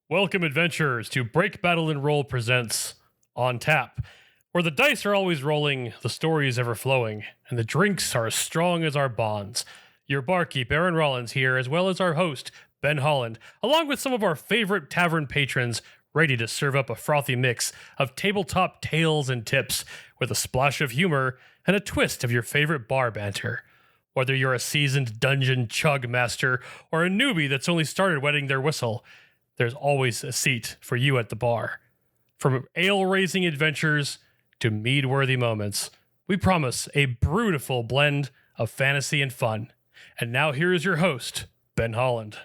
Welcome, adventurers, to Break, Battle, and Roll presents On Tap, where the dice are always rolling, the stories ever flowing, and the drinks are as strong as our bonds. Your barkeep, Aaron Rollins, here, as well as our host, Ben Holland, along with some of our favorite tavern patrons, ready to serve up a frothy mix of tabletop tales and tips with a splash of humor and a twist of your favorite bar banter. Whether you're a seasoned dungeon chug master or a newbie that's only started wetting their whistle, there's always a seat for you at the bar. From ale-raising adventures to mead-worthy moments, we promise a beautiful blend of fantasy and fun. And now here is your host, Ben Holland.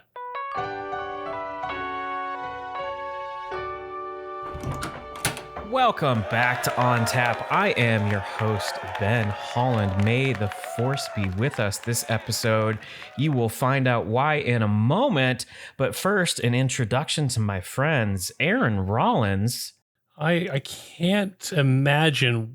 Welcome back to On Tap. I am your host, Ben Holland. May the force be with us this episode. You will find out why in a moment. But first, an introduction to my friends, Aaron Rollins. I can't imagine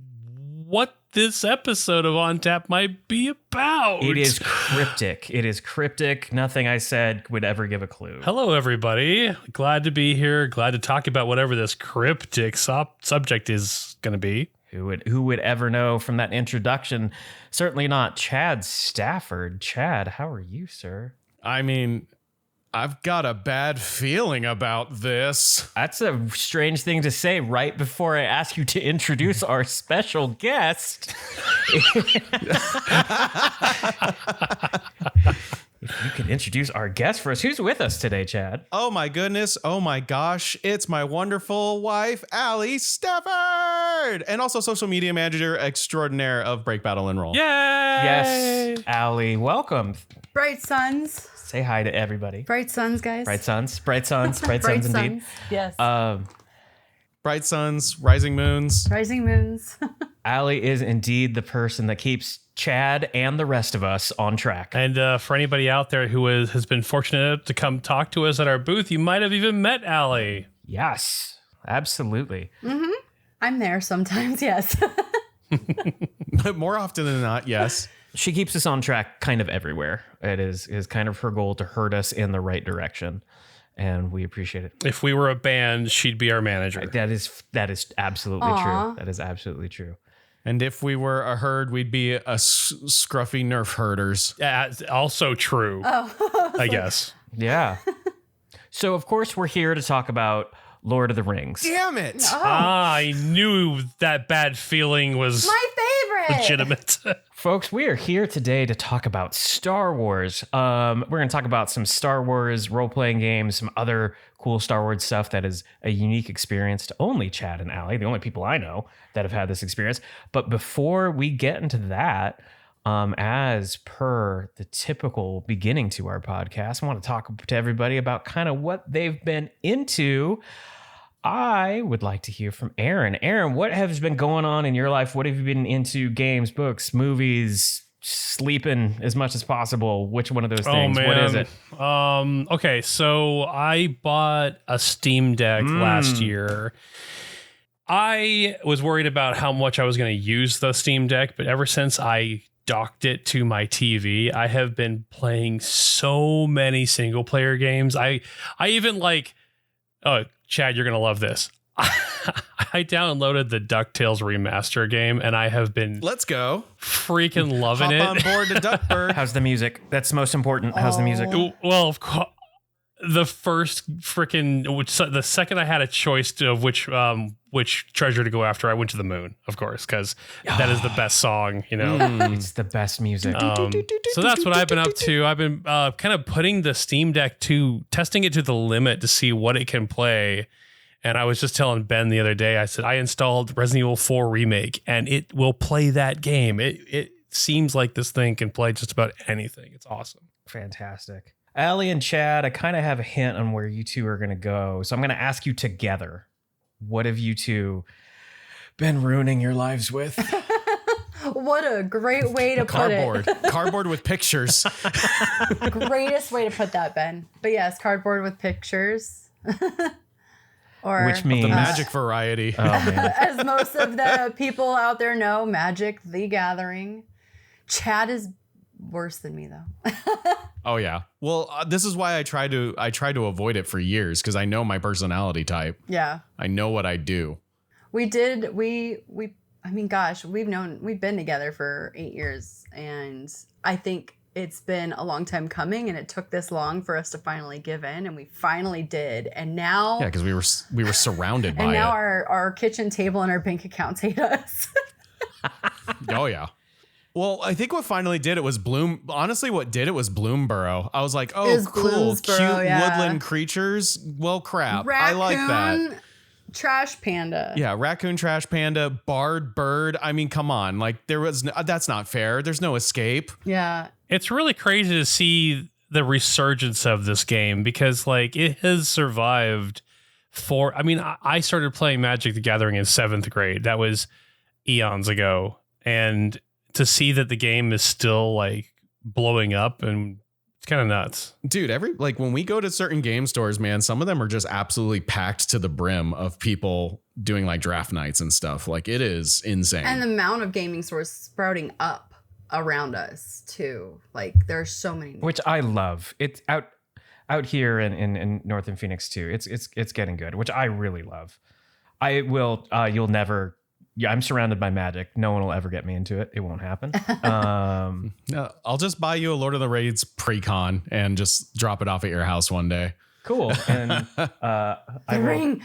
what this episode of On Tap might be about. It is cryptic. It is cryptic. Nothing I said would ever give a clue. Hello, everybody. Glad to be here. Glad to talk about whatever this cryptic subject is going to be. Who would ever know from that introduction? Certainly not Chad Stafford. Chad, how are you, sir? I mean, I've got a bad feeling about this. That's a strange thing to say right before I ask you to introduce our special guest. If you could introduce our guest for us. Who's with us today, Chad? Oh my goodness. Oh my gosh. It's my wonderful wife, Aly Stafford, and also social media manager extraordinaire of Break, Battle, and Roll. Yay! Yes, Aly, welcome. Bright suns. Say hi to everybody. Bright suns, guys. Bright suns. Bright suns. Bright suns, indeed. Yes. Bright suns, rising moons. Rising moons. Aly is indeed the person that keeps Chad and the rest of us on track. And for anybody out there who has been fortunate to come talk to us at our booth, you might have even met Aly. Yes, absolutely. Mm-hmm. I'm there sometimes, yes. But more often than not, yes. She keeps us on track kind of everywhere. It is kind of her goal to herd us in the right direction. And we appreciate it. If we were a band, she'd be our manager. That is absolutely Aww. true. That is absolutely true. And if we were a herd, we'd be a scruffy Nerf herders. Also true, I guess. Yeah. So, of course, we're here to talk about Lord of the Rings. Damn it. Oh, I knew that bad feeling was my favorite. legitimate. Folks, we are here today to talk about Star Wars. We're going to talk about some Star Wars role-playing games, some other cool Star Wars stuff that is a unique experience to only Chad and Aly, the only people I know that have had this experience. But before we get into that, as per the typical beginning to our podcast, I want to talk to everybody about kind of what they've been into. I would like to hear from Aaron. Aaron, what has been going on in your life? What have you been into? Games, books, movies, sleeping as much as possible? Which one of those things? Oh, man. What is it? Okay, so I bought a Steam Deck last year. I was worried about how much I was going to use the Steam Deck, but ever since I docked it to my TV, I have been playing so many single player games. I even Chad, you're going to love this. I downloaded the DuckTales remaster game, and I have been Let's go. freaking loving Hop it. on board to Duckburg. How's the music? That's most important. How's the music? Well, of course, the second I had a choice of which treasure to go after, I went to the moon, of course, because that is the best song, you know. It's the best music. So that's what I've been up to. I've been kind of putting the Steam Deck testing it to the limit to see what it can play. And I was just telling Ben the other day, I said, I installed Resident Evil 4 Remake, and it will play that game. It seems like this thing can play just about anything. It's awesome. Fantastic. Aly and Chad, I kind of have a hint on where you two are going to go. So I'm going to ask you together. What have you two been ruining your lives with? What a great way to put Cardboard. Cardboard with pictures. it. Greatest way to put that, Ben. But yes, cardboard with pictures. Or Which means The magic variety. Oh, man. as most of the people out there know, Magic the Gathering. Chad is worse than me though. Oh yeah. Well, this is why I try to avoid it for years, because I know my personality type. Yeah. I know what I do. We I mean, gosh, we've been together for 8 years, and I think it's been a long time coming, and it took this long for us to finally give in, and we finally did. And now, Yeah, because we were surrounded by and now it. our kitchen table and our bank accounts hate us. Oh yeah. Well, I think what finally did it was Bloom. Honestly, what did it was Bloomborough. I was like, oh, was cool, cute Bloomsboro, yeah. woodland creatures. Well, crap. Raccoon, I like that. Trash panda. Yeah, raccoon, trash panda, barred bird. I mean, come on. Like that's not fair. There's no escape. Yeah. It's really crazy to see the resurgence of this game because like it has survived I mean, I started playing Magic the Gathering in 7th grade. That was eons ago. And to see that the game is still like blowing up, and it's kind of nuts. Dude, when we go to certain game stores, man, some of them are just absolutely packed to the brim of people doing like draft nights and stuff. Like it is insane. And the amount of gaming stores sprouting up around us too. Like there's so many. Which I love. It's out here in Northern Phoenix too. It's getting good, which I really love. You'll never. Yeah, I'm surrounded by Magic. No one will ever get me into it. It won't happen. No, I'll just buy you a Lord of the Rings pre-con and just drop it off at your house one day. Cool. And the ring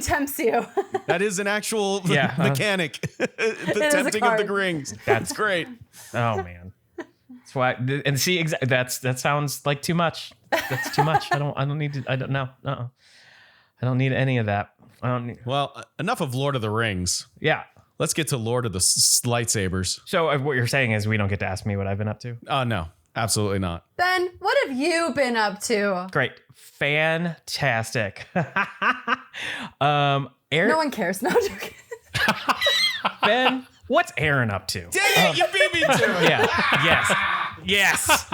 tempts you. That is an actual mechanic. The is a tempting of the card. rings. That's great. Oh man. That's why. And see, that sounds like too much. That's too much. I don't need to. I don't know. I don't need any of that. Well, enough of Lord of the Rings. Yeah. Let's get to Lord of the Lightsabers. So what you're saying is we don't get to ask me what I've been up to? No, absolutely not. Ben, what have you been up to? Great. Fantastic. Aaron, No one cares. No, I'm joking. Ben, what's Aaron up to? Dang it, you beat me to it. Yeah. Yes.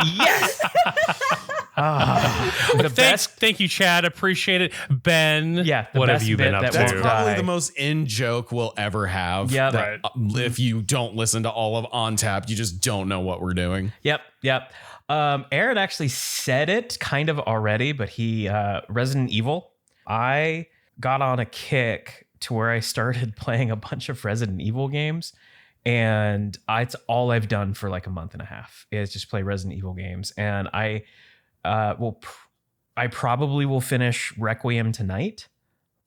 Thank you, Chad. Appreciate it. Ben, Yeah, the what have best you been bit up that to? That's won't probably die. the most in joke we'll ever have. Yep. That, if you don't listen to all of On Tap, you just don't know what we're doing. Yep. Aaron actually said it kind of already, but he Resident Evil. I got on a kick to where I started playing a bunch of Resident Evil games, and it's all I've done for like a month and a half is just play Resident Evil games. And I probably will finish Requiem tonight,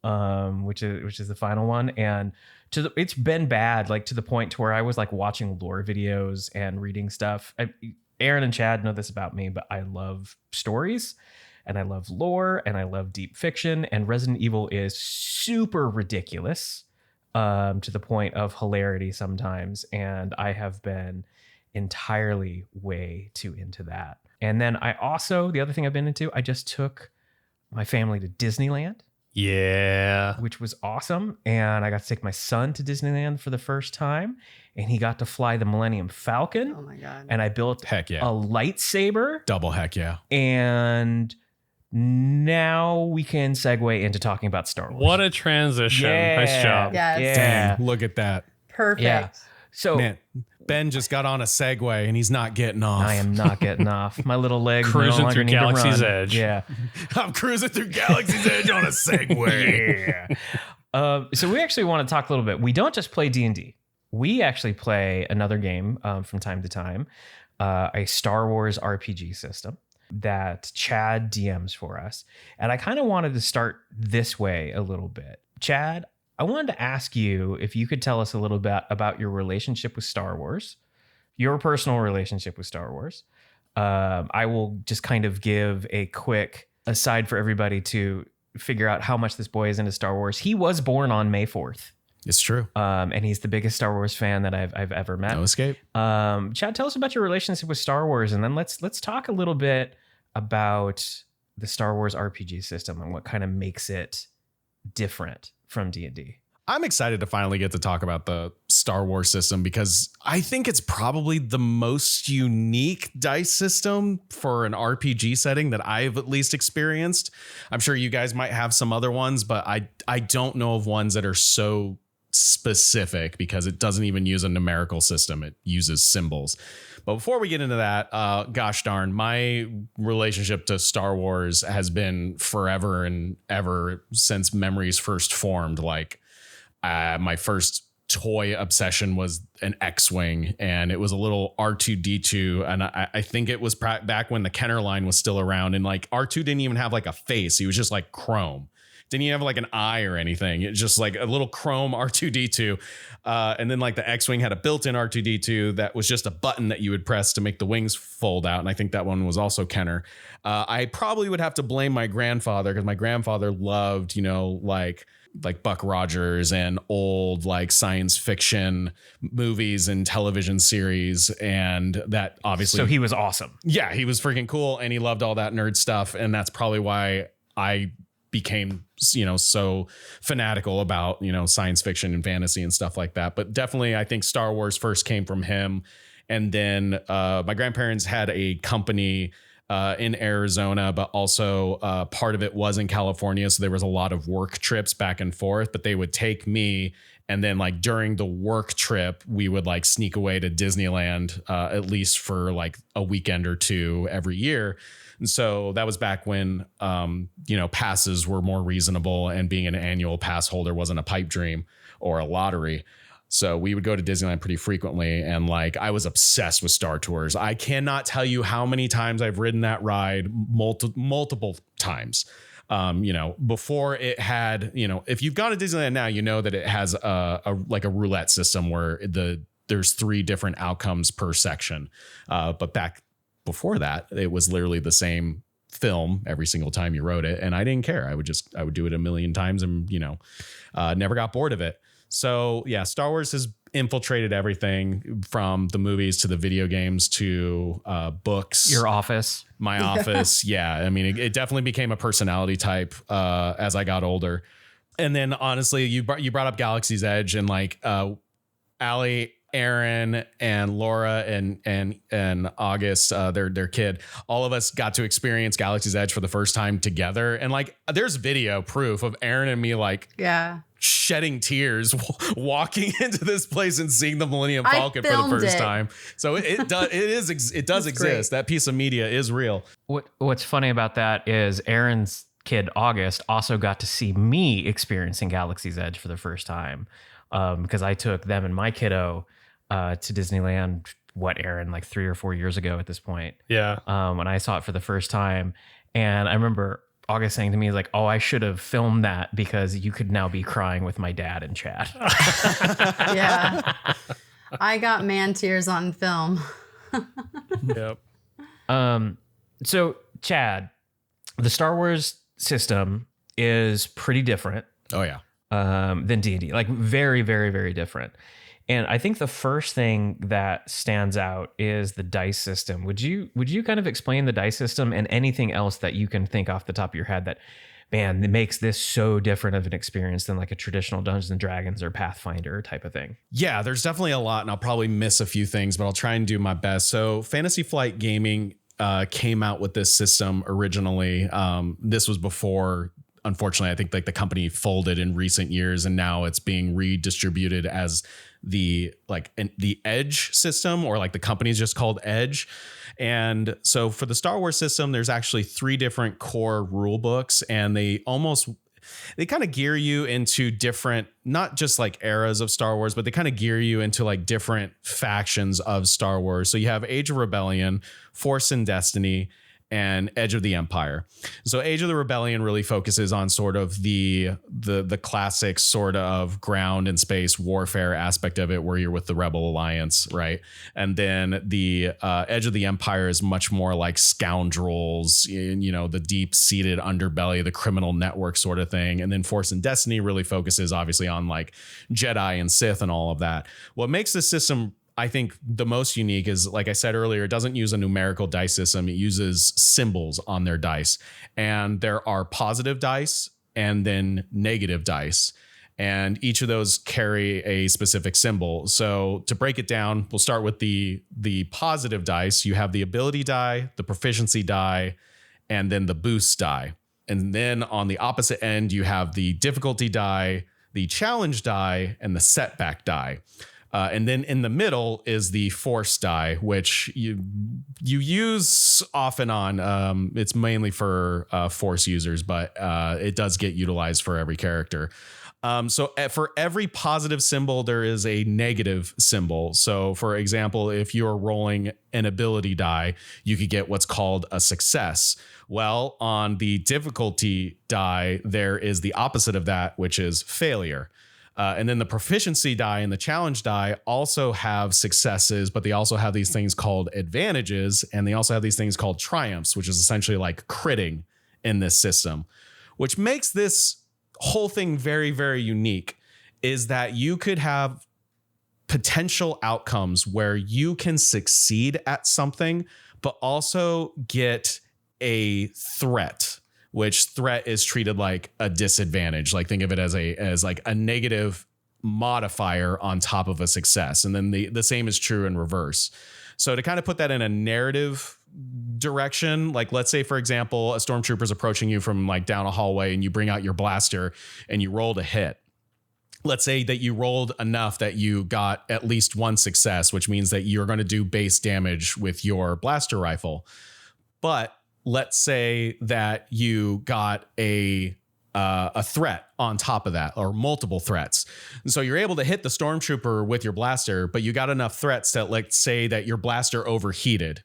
which is the final one. And it's been bad, like to the point to where I was like watching lore videos and reading stuff. Aaron and Chad know this about me, but I love stories and I love lore and I love deep fiction, and Resident Evil is super ridiculous to the point of hilarity sometimes. And I have been entirely way too into that. And then the other thing I've been into, I just took my family to Disneyland. Yeah. Which was awesome. And I got to take my son to Disneyland for the first time, and he got to fly the Millennium Falcon. Oh my God. And I built Heck yeah. a lightsaber. Double heck yeah. And now we can segue into talking about Star Wars. What a transition. Nice job. Yes. Yeah. Dang, look at that. Perfect. Yeah. So Man, Ben just got on a Segway and he's not getting off. I am not getting off. My little legs Cruising no longer through need to Galaxy's run. Edge. Yeah. I'm cruising through Galaxy's Edge on a Segway. So we actually want to talk a little bit. We don't just play D&D. We actually play another game from time to time, a Star Wars RPG system that Chad DMs for us. And I kind of wanted to start this way a little bit. Chad, I wanted to ask you if you could tell us a little bit about your relationship with Star Wars, your personal relationship with Star Wars. I will just kind of give a quick aside for everybody to figure out how much this boy is into Star Wars. He was born on May 4th. It's true. And he's the biggest Star Wars fan that I've ever met. No escape. Chad, tell us about your relationship with Star Wars, and then let's talk a little bit about the Star Wars RPG system and what kind of makes it different from D&D. I'm excited to finally get to talk about the Star Wars system because I think it's probably the most unique dice system for an RPG setting that I've at least experienced. I'm sure you guys might have some other ones, but I don't know of ones that are so specific because it doesn't even use a numerical system. It uses symbols. But before we get into that, gosh darn, my relationship to Star Wars has been forever and ever since memories first formed. Like my first toy obsession was an X-Wing, and it was a little R2-D2, and I think it was back when the Kenner line was still around, and like R2 didn't even have like a face. He was just like chrome. Didn't even have like an eye or anything. It's just like a little chrome R2-D2. And then like the X-Wing had a built-in R2-D2 that was just a button that you would press to make the wings fold out. And I think that one was also Kenner. I probably would have to blame my grandfather, because my grandfather loved, like Buck Rogers and old like science fiction movies and television series. And that obviously. So he was awesome. Yeah, he was freaking cool, and he loved all that nerd stuff. And that's probably why I became, so fanatical about, science fiction and fantasy and stuff like that. But definitely, I think Star Wars first came from him. And then my grandparents had a company in Arizona, but also part of it was in California. So there was a lot of work trips back and forth, but they would take me. And then like during the work trip, we would like sneak away to Disneyland, at least for like a weekend or two every year. And so that was back when, passes were more reasonable, and being an annual pass holder wasn't a pipe dream or a lottery. So we would go to Disneyland pretty frequently. And like, I was obsessed with Star Tours. I cannot tell you how many times I've ridden that ride, multiple times. Before it had, if you've gone to Disneyland now, that it has a roulette system where there's 3 different outcomes per section. But back before that, it was literally the same film every single time you rode it. And I didn't care. I would do it a million times and, never got bored of it. So yeah, Star Wars has infiltrated everything from the movies to the video games to books. Your office. My office. Yeah. I mean, it definitely became a personality type as I got older. And then honestly, you brought up Galaxy's Edge, and like Aly, Aaron, and Laura and August, their kid, all of us got to experience Galaxy's Edge for the first time together. And like, there's video proof of Aaron and me like shedding tears walking into this place and seeing the Millennium Falcon for the first time. So it does exist. Great. That piece of media is real. What's funny about that is Aaron's kid August also got to see me experiencing Galaxy's Edge for the first time, because I took them and my kiddo to Disneyland, Aaron, like 3 or 4 years ago at this point. Yeah. When I saw it for the first time. And I remember August saying to me, like, oh, I should have filmed that because you could now be crying with my dad and Chad. Yeah. I got man tears on film. Yep. So Chad, the Star Wars system is pretty different. Oh yeah. Than D&D, like very, very, very different. And I think the first thing that stands out is the dice system. Would you kind of explain the dice system and anything else that you can think off the top of your head that, man, that makes this so different of an experience than like a traditional Dungeons and Dragons or Pathfinder type of thing? Yeah, there's definitely a lot, and I'll probably miss a few things, but I'll try and do my best. So Fantasy Flight Gaming came out with this system originally. This was before, unfortunately, I think like the company folded in recent years, and now it's being redistributed as the Edge system, or like the company's just called Edge. And so for the Star Wars system, there's actually 3 different core rule books, and they kind of gear you into different, not just like eras of Star Wars, but they kind of gear you into like different factions of Star Wars. So you have Age of Rebellion, Force and Destiny, and Edge of the Empire. So Age of the Rebellion really focuses on sort of the classic sort of ground and space warfare aspect of it, where you're with the Rebel Alliance, right? And then the Edge of the Empire is much more like scoundrels, the deep-seated underbelly, the criminal network sort of thing. And then Force and Destiny really focuses obviously on like Jedi and Sith and all of that. What makes this system, I think, the most unique is, like I said earlier, it doesn't use a numerical dice system. It uses symbols on their dice. And there are positive dice and then negative dice. And each of those carry a specific symbol. So to break it down, we'll start with the positive dice. You have the ability die, the proficiency die, and then the boost die. And then on the opposite end, you have the difficulty die, the challenge die, and the setback die. And then in the middle is the force die, which you use off and on. It's mainly for force users, but it does get utilized for every character. So for every positive symbol, there is a negative symbol. So for example, if you're rolling an ability die, you could get what's called a success. Well, on the difficulty die, there is the opposite of that, which is failure. And then the proficiency die and the challenge die also have successes, but they also have these things called advantages. And they also have these things called triumphs, which is essentially like critting in this system, which makes this whole thing very, very unique, is that you could have potential outcomes where you can succeed at something, but also get a threat, which threat is treated like a disadvantage. Like think of it as like a negative modifier on top of a success. And then the same is true in reverse. So to kind of put that in a narrative direction, like let's say, for example, a stormtrooper's approaching you from like down a hallway and you bring out your blaster and you rolled a hit. Let's say that you rolled enough that you got at least one success, which means that you're going to do base damage with your blaster rifle. But let's say that you got a threat on top of that, or multiple threats. And so you're able to hit the stormtrooper with your blaster, but you got enough threats that, let's say that your blaster overheated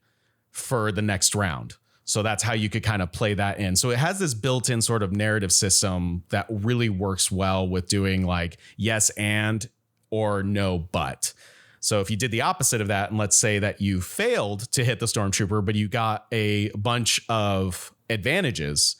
for the next round. So that's how you could kind of play that in. So it has this built-in sort of narrative system that really works well with doing like yes and or no but. So if you did the opposite of that, and let's say that you failed to hit the stormtrooper, but you got a bunch of advantages,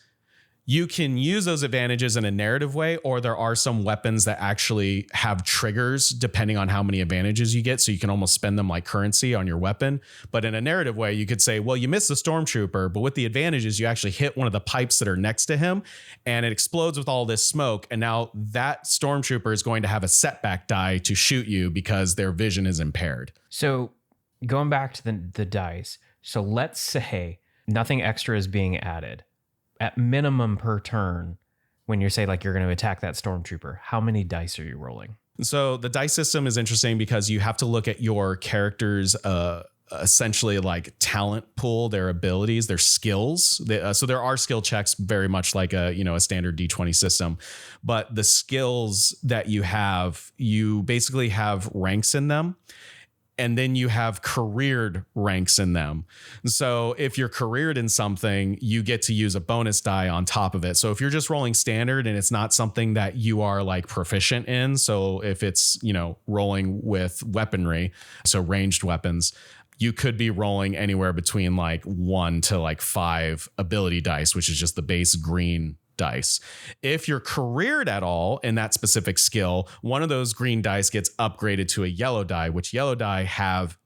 you can use those advantages in a narrative way, or there are some weapons that actually have triggers depending on how many advantages you get. So you can almost spend them like currency on your weapon. But in a narrative way, you could say, well, you missed the stormtrooper, but with the advantages, you actually hit one of the pipes that are next to him and it explodes with all this smoke. And now that stormtrooper is going to have a setback die to shoot you because their vision is impaired. So going back to the dice. So let's say nothing extra is being added. At minimum per turn, when you say like you're going to attack that stormtrooper, how many dice are you rolling? So the dice system is interesting because you have to look at your character's essentially like talent pool, their abilities, their skills. So there are skill checks, very much like a standard D20 system, but the skills that you basically have ranks in them. And then you have careered ranks in them. So if you're careered in something, you get to use a bonus die on top of it. So if you're just rolling standard and it's not something that you are like proficient in, so if it's, rolling with weaponry, so ranged weapons, you could be rolling anywhere between like 1 to like 5 ability dice, which is just the base green dice. If you're careered at all in that specific skill, one of those green dice gets upgraded to a yellow die, which yellow die have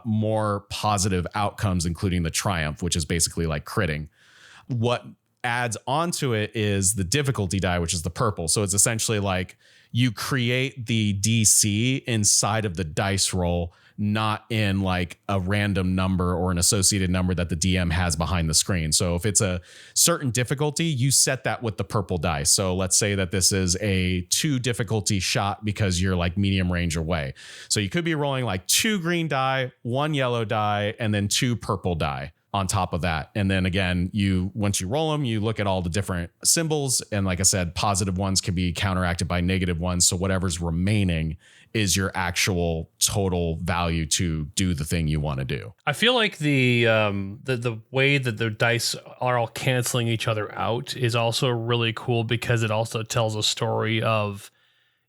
more positive outcomes, including the triumph, which is basically like critting. What adds onto it is the difficulty die, which is the purple. So it's essentially like you create the DC inside of the dice roll, not in like a random number or an associated number that the DM has behind the screen. So if it's a certain difficulty, you set that with the purple dice. So let's say that this is a 2 difficulty shot because you're like medium range away. So you could be rolling like 2 green die, 1 yellow die, and then 2 purple die on top of that. And then again, once you roll them, you look at all the different symbols. And like I said, positive ones can be counteracted by negative ones. So whatever's remaining is your actual total value to do the thing you want to do. I feel like the way that the dice are all canceling each other out is also really cool because it also tells a story of,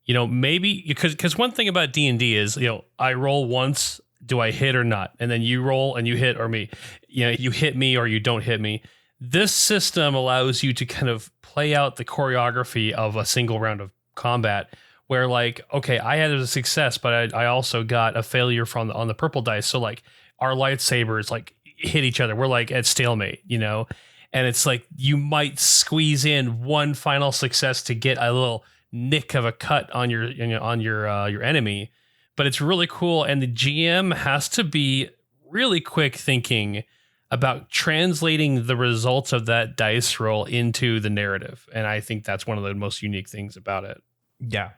maybe because one thing about D&D is, I roll once, do I hit or not? And then you roll and you hit or me. You hit me or you don't hit me. This system allows you to kind of play out the choreography of a single round of combat where like, okay, I had a success, but I also got a failure on the purple dice. So like our lightsabers like hit each other. We're like at stalemate, and it's like you might squeeze in one final success to get a little nick of a cut on your enemy. But it's really cool. And the GM has to be really quick thinking about translating the results of that dice roll into the narrative. And I think that's one of the most unique things about it. Yeah.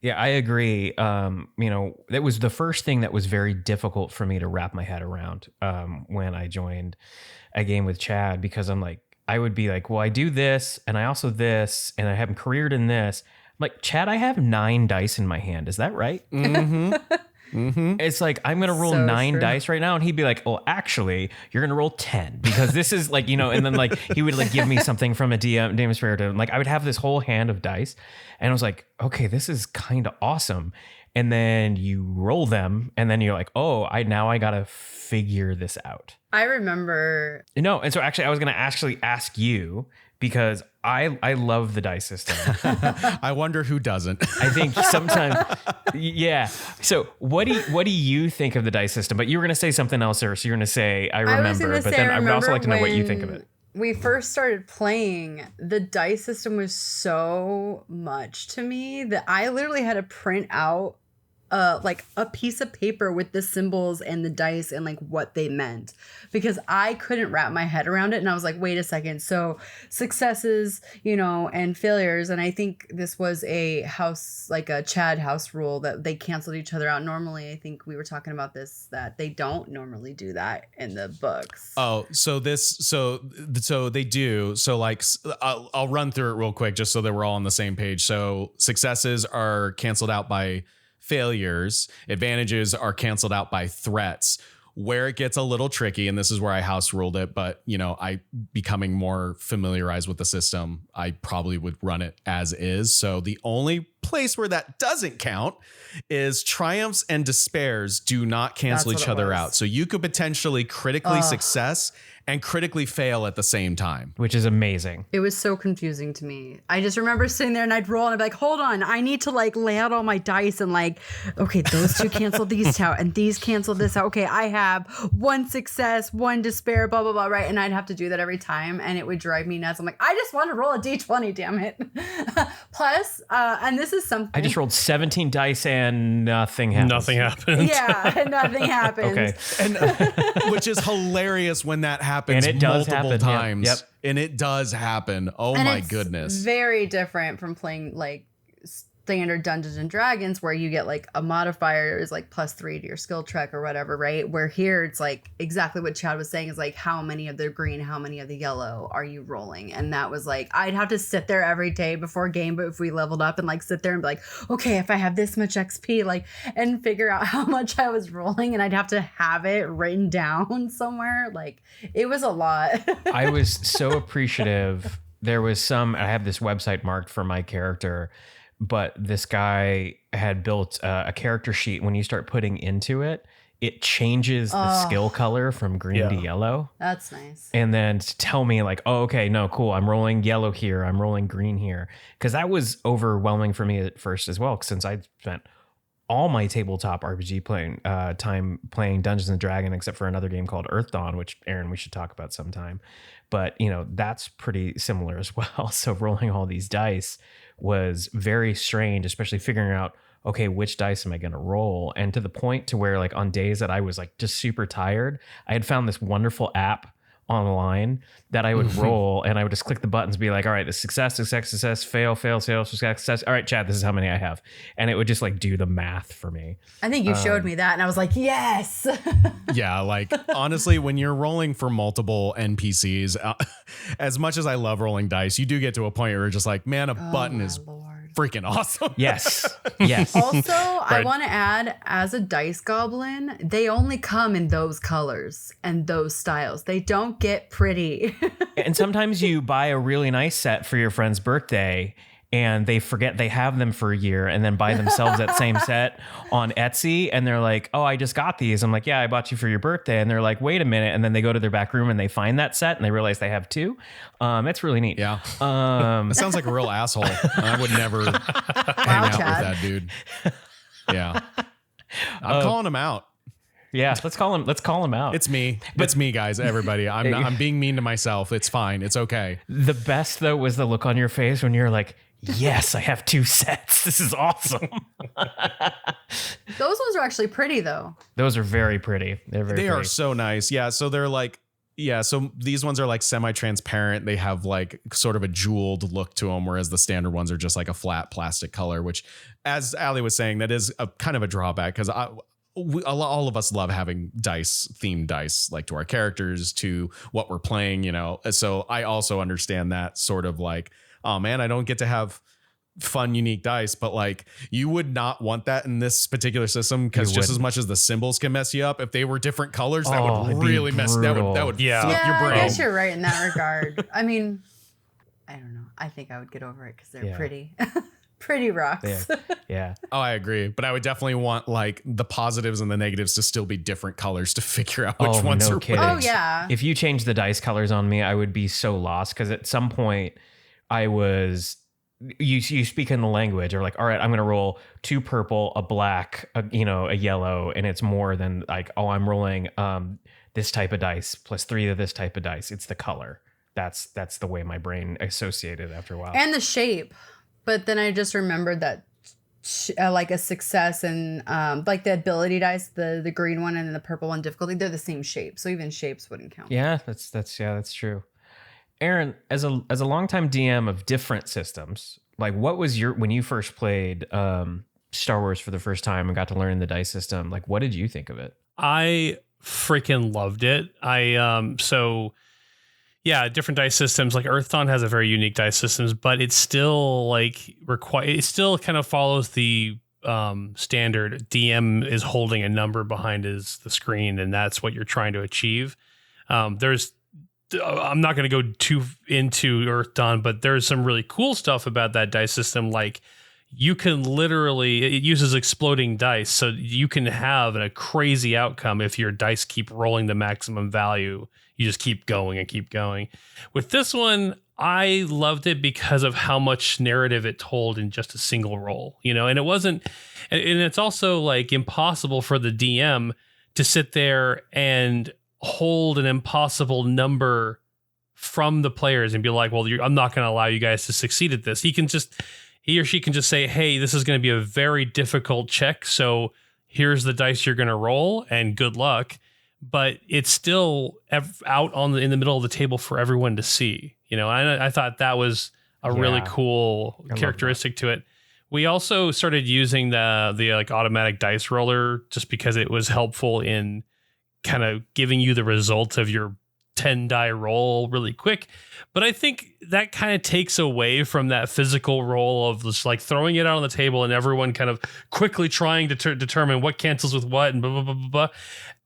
Yeah, I agree. That was the first thing that was very difficult for me to wrap my head around when I joined a game with Chad, because I'm like, I would be like, well, I do this and I also this and I haven't careered in this. I'm like, Chad, I have 9 dice in my hand. Is that right? Mm-hmm. Mm-hmm. It's like, I'm going to roll So 9 true. dice right now. And he'd be like, well, actually, you're going to roll 10 because this is like, and then like he would like give me something from a DM Spirit. And like I would have this whole hand of dice. And I was like, okay, this is kind of awesome. And then you roll them and then you're like, oh, I got to figure this out. I remember. No. And so actually, I was going to actually ask you because I love the dice system. I wonder who doesn't. I think sometimes, yeah. So what do you think of the dice system? But you were going to say something else, or so you're going to say I remember. But then I would also like to know what you think of it. We first started playing, the dice system was so much to me that I literally had to print out like a piece of paper with the symbols and the dice and like what they meant, because I couldn't wrap my head around it. And I was like, wait a second. So successes, and failures. And I think this was a house, like a Chad house rule, that they canceled each other out. Normally, I think we were talking about this, that they don't normally do that in the books. Oh, so they do. So like, I'll run through it real quick just so that we're all on the same page. So successes are canceled out by failures. Advantages are canceled out by threats. Where it gets a little tricky, and this is where I house ruled it, but I becoming more familiarized with the system, I probably would run it as is. So the only place where that doesn't count is triumphs and despairs do not cancel each other out. So you could potentially critically success and critically fail at the same time, which is amazing. It was so confusing to me. I just remember sitting there and I'd roll and I'd be like, hold on, I need to like lay out all my dice and like, okay, those 2 cancel these out and these cancel this out. Okay, I have 1 success, 1 despair, blah, blah, blah, right? And I'd have to do that every time and it would drive me nuts. I'm like, I just want to roll a d20, damn it. Plus, and this is something. I just rolled 17 dice and nothing happened. Nothing happened. Yeah, nothing happened. Okay. and which is hilarious when that happens And it does multiple happen. times. Yep. And it does happen. Oh And my it's goodness. very different from playing like standard Dungeons and Dragons, where you get like a modifier is like +3 to your skill check or whatever, right? Where here it's like exactly what Chad was saying, is like, how many of the green, how many of the yellow are you rolling? And that was like, I'd have to sit there every day before game, but if we leveled up and like sit there and be like, okay, if I have this much XP, like, and figure out how much I was rolling, and I'd have to have it written down somewhere. Like, it was a lot. I was so appreciative. There was I have this website marked for my character, but this guy had built a character sheet. When you start putting into it, it changes the skill color from green to yellow. That's nice. And then to tell me like, oh, okay, no, cool. I'm rolling yellow here. I'm rolling green here. Because that was overwhelming for me at first as well, since I spent all my tabletop RPG time playing Dungeons and Dragons, except for another game called Earth Dawn, which, Aaron, we should talk about sometime. But, that's pretty similar as well. So rolling all these dice was very strange, especially figuring out, okay, which dice am I going to roll? And to the point to where, like, on days that I was like just super tired, I had found this wonderful app online that I would roll, and I would just click the buttons, be like, all right, the success, fail, success. All right, Chad, this is how many I have. And it would just like do the math for me. I think you showed me that and I was like, yes. Yeah, like honestly, when you're rolling for multiple NPCs, as much as I love rolling dice, you do get to a point where you're just like, man, a button is freaking awesome. Yes. Also, I want to add, as a dice goblin, they only come in those colors and those styles. They don't get pretty. And sometimes you buy a really nice set for your friend's birthday and they forget they have them for a year, and then buy themselves that same set on Etsy. And they're like, oh, I just got these. I'm like, yeah, I bought you for your birthday. And they're like, wait a minute. And then they go to their back room and they find that set and they realize they have 2. It's really neat. Yeah. That sounds like a real asshole. I would never hang out with that dude. Yeah. I'm calling him out. Yeah, let's call him out. It's me. It's me, guys. Everybody. I'm being mean to myself. It's fine. It's okay. The best though was the look on your face when you're like, yes, I have 2 sets. This is awesome. Those ones are actually pretty though. Those are very pretty. They are so nice. Yeah. So they're like, Yeah, so these ones are like semi-transparent. They have like sort of a jeweled look to them, whereas the standard ones are just like a flat plastic color, which, as Aly was saying, that is a kind of a drawback because all of us love having themed dice, like to our characters, to what we're playing, you know. So I also understand that sort of like, oh man, I don't get to have fun, unique dice, but like you would not want that in this particular system because just as much as the symbols can mess you up, if they were different colors, that would really mess. That would flip your brain. I guess you're right in that regard. I mean, I don't know. I think I would get over it because they're pretty. Pretty rocks. Yeah. Oh, I agree. But I would definitely want like the positives and the negatives to still be different colors to figure out which ones are kidding. Oh, yeah. If you change the dice colors on me, I would be so lost because at some point I was. You speak in the language or like, all right, I'm going to roll 2 purple, a black, a yellow. And it's more than like, oh, I'm rolling this type of dice plus 3 of this type of dice. It's the color. That's the way my brain associated after a while. And the shape. But then I just remembered that like a success and like the ability dice, the green one and then the purple one difficulty, they're the same shape. So even shapes wouldn't count. Yeah, that's true. Aaron, as a longtime DM of different systems, like what was when you first played Star Wars for the first time and got to learn the dice system, like what did you think of it? I freaking loved it. Different dice systems. Like Earth Dawn has a very unique dice systems, but it's still like it still kind of follows the standard. DM is holding a number behind the screen, and that's what you're trying to achieve. I'm not going to go too into Earth Dawn, but there's some really cool stuff about that dice system. Like you can it uses exploding dice. So you can have a crazy outcome if your dice keep rolling the maximum value. You just keep going and keep going. With this one, I loved it because of how much narrative it told in just a single roll, and it wasn't, and it's also like impossible for the DM to sit there and hold an impossible number from the players and be like, well, I'm not going to allow you guys to succeed at this. He or she can just say, hey, this is going to be a very difficult check. So here's the dice you're going to roll and good luck. But it's still out in the middle of the table for everyone to see, and I thought that was a really cool characteristic to it. We also started using the like automatic dice roller just because it was helpful in kind of giving you the results of your 10 die roll really quick. But I think that kind of takes away from that physical roll of just like throwing it out on the table and everyone kind of quickly trying to determine what cancels with what and blah, blah, blah, blah, blah.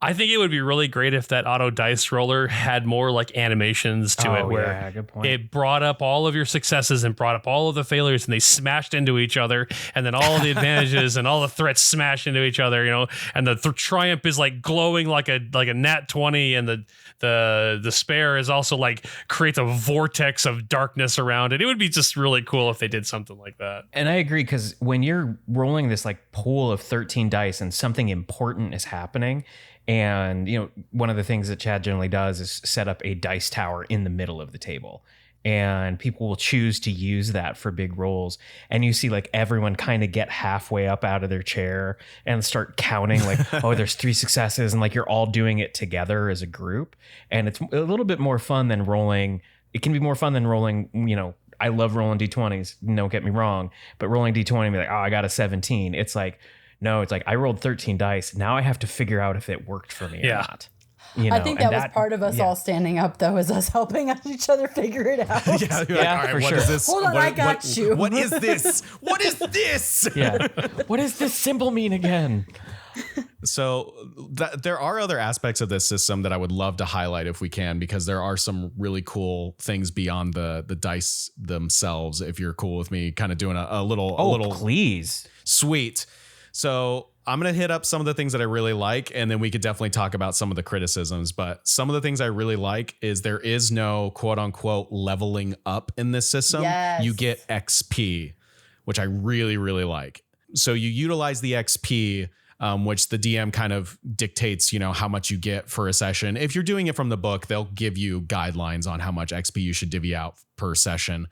I think it would be really great if that auto dice roller had more like animations to it where good point. It brought up all of your successes and brought up all of the failures and they smashed into each other, and then all of the advantages and all the threats smash into each other, and the triumph is like glowing like a nat 20, and the spare is also like creates a vortex of darkness around it. It would be just really cool if they did something like that. And I agree, because when you're rolling this like pool of 13 dice and something important is happening, and one of the things that Chad generally does is set up a dice tower in the middle of the table, and people will choose to use that for big rolls, and you see like everyone kind of get halfway up out of their chair and start counting like, oh, there's 3 successes, and like you're all doing it together as a group, and it's a little bit more fun than rolling. It can be more fun than rolling, I love rolling D20s, don't get me wrong, but rolling D20 and be like, oh, I got a 17. It's like, no, it's like I rolled 13 dice. Now I have to figure out if it worked for me or not. I think that was part of us all standing up, though, is us helping each other figure it out. All right, for what sure. is this? Hold on, I got you. What is this? What is this? Yeah. What does this symbol mean again? So there are other aspects of this system that I would love to highlight if we can, because there are some really cool things beyond the dice themselves. If you're cool with me kind of doing a little, please. Sweet. So I'm going to hit up some of the things that I really like, and then we could definitely talk about some of the criticisms. But some of the things I really like is there is no quote unquote leveling up in this system. Yes. You get XP, which I really, really like. So you utilize the XP, which the DM kind of dictates, how much you get for a session. If you're doing it from the book, they'll give you guidelines on how much XP you should divvy out per session.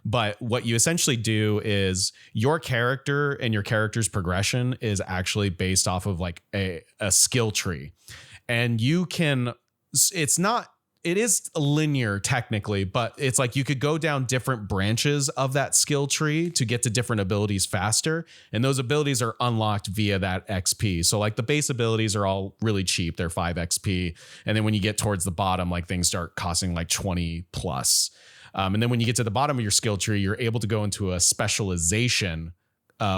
But what you essentially do is your character and your character's progression is actually based off of like a skill tree. And you can, it's not it is linear technically, but it's like you could go down different branches of that skill tree to get to different abilities faster. And those abilities are unlocked via that XP. So like the base abilities are all really cheap. They're 5 XP. And then when you get towards the bottom, like things start costing like 20 plus. And then when you get to the bottom of your skill tree, you're able to go into a specialization,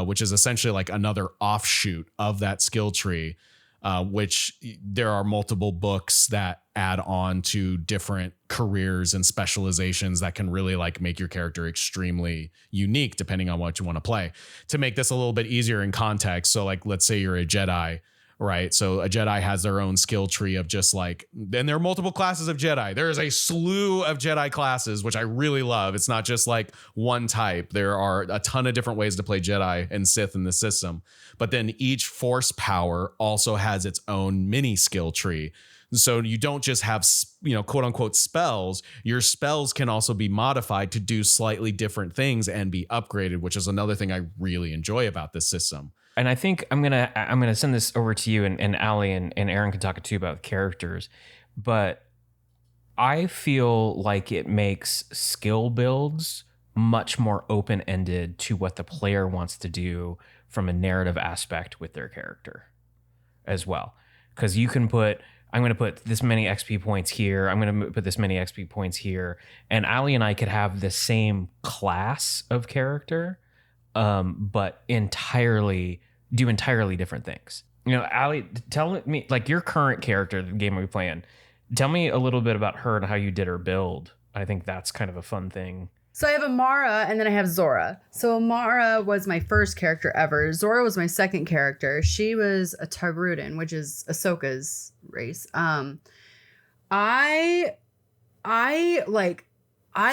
which is essentially like another offshoot of that skill tree. Which there are multiple books that add on to different careers and specializations that can really like make your character extremely unique depending on what you want to play. To make this a little bit easier in context, so like let's say you're a Jedi, right? So a Jedi has their own skill tree of just like, and there are multiple classes of Jedi. There is a slew of Jedi classes, which I really love. It's not just like one type. There are a ton of different ways to play Jedi and Sith in the system. But then each force power also has its own mini skill tree. So you don't just have, quote unquote spells. Your spells can also be modified to do slightly different things and be upgraded, which is another thing I really enjoy about this system. And I think I'm gonna send this over to you, and Aly and Aaron can talk too about characters. But I feel like it makes skill builds much more open-ended to what the player wants to do from a narrative aspect with their character as well. Because you can put, I'm going to put this many XP points here. I'm going to put this many XP points here. And Aly and I could have the same class of character, but do entirely different things. Aly, tell me, like your current character, the game we're playing, tell me a little bit about her and how you did her build. I think that's kind of a fun thing. So I have Amara and then I have Zora. So Amara was my first character ever. Zora was my second character. She was a Togrutan, which is Ahsoka's race. I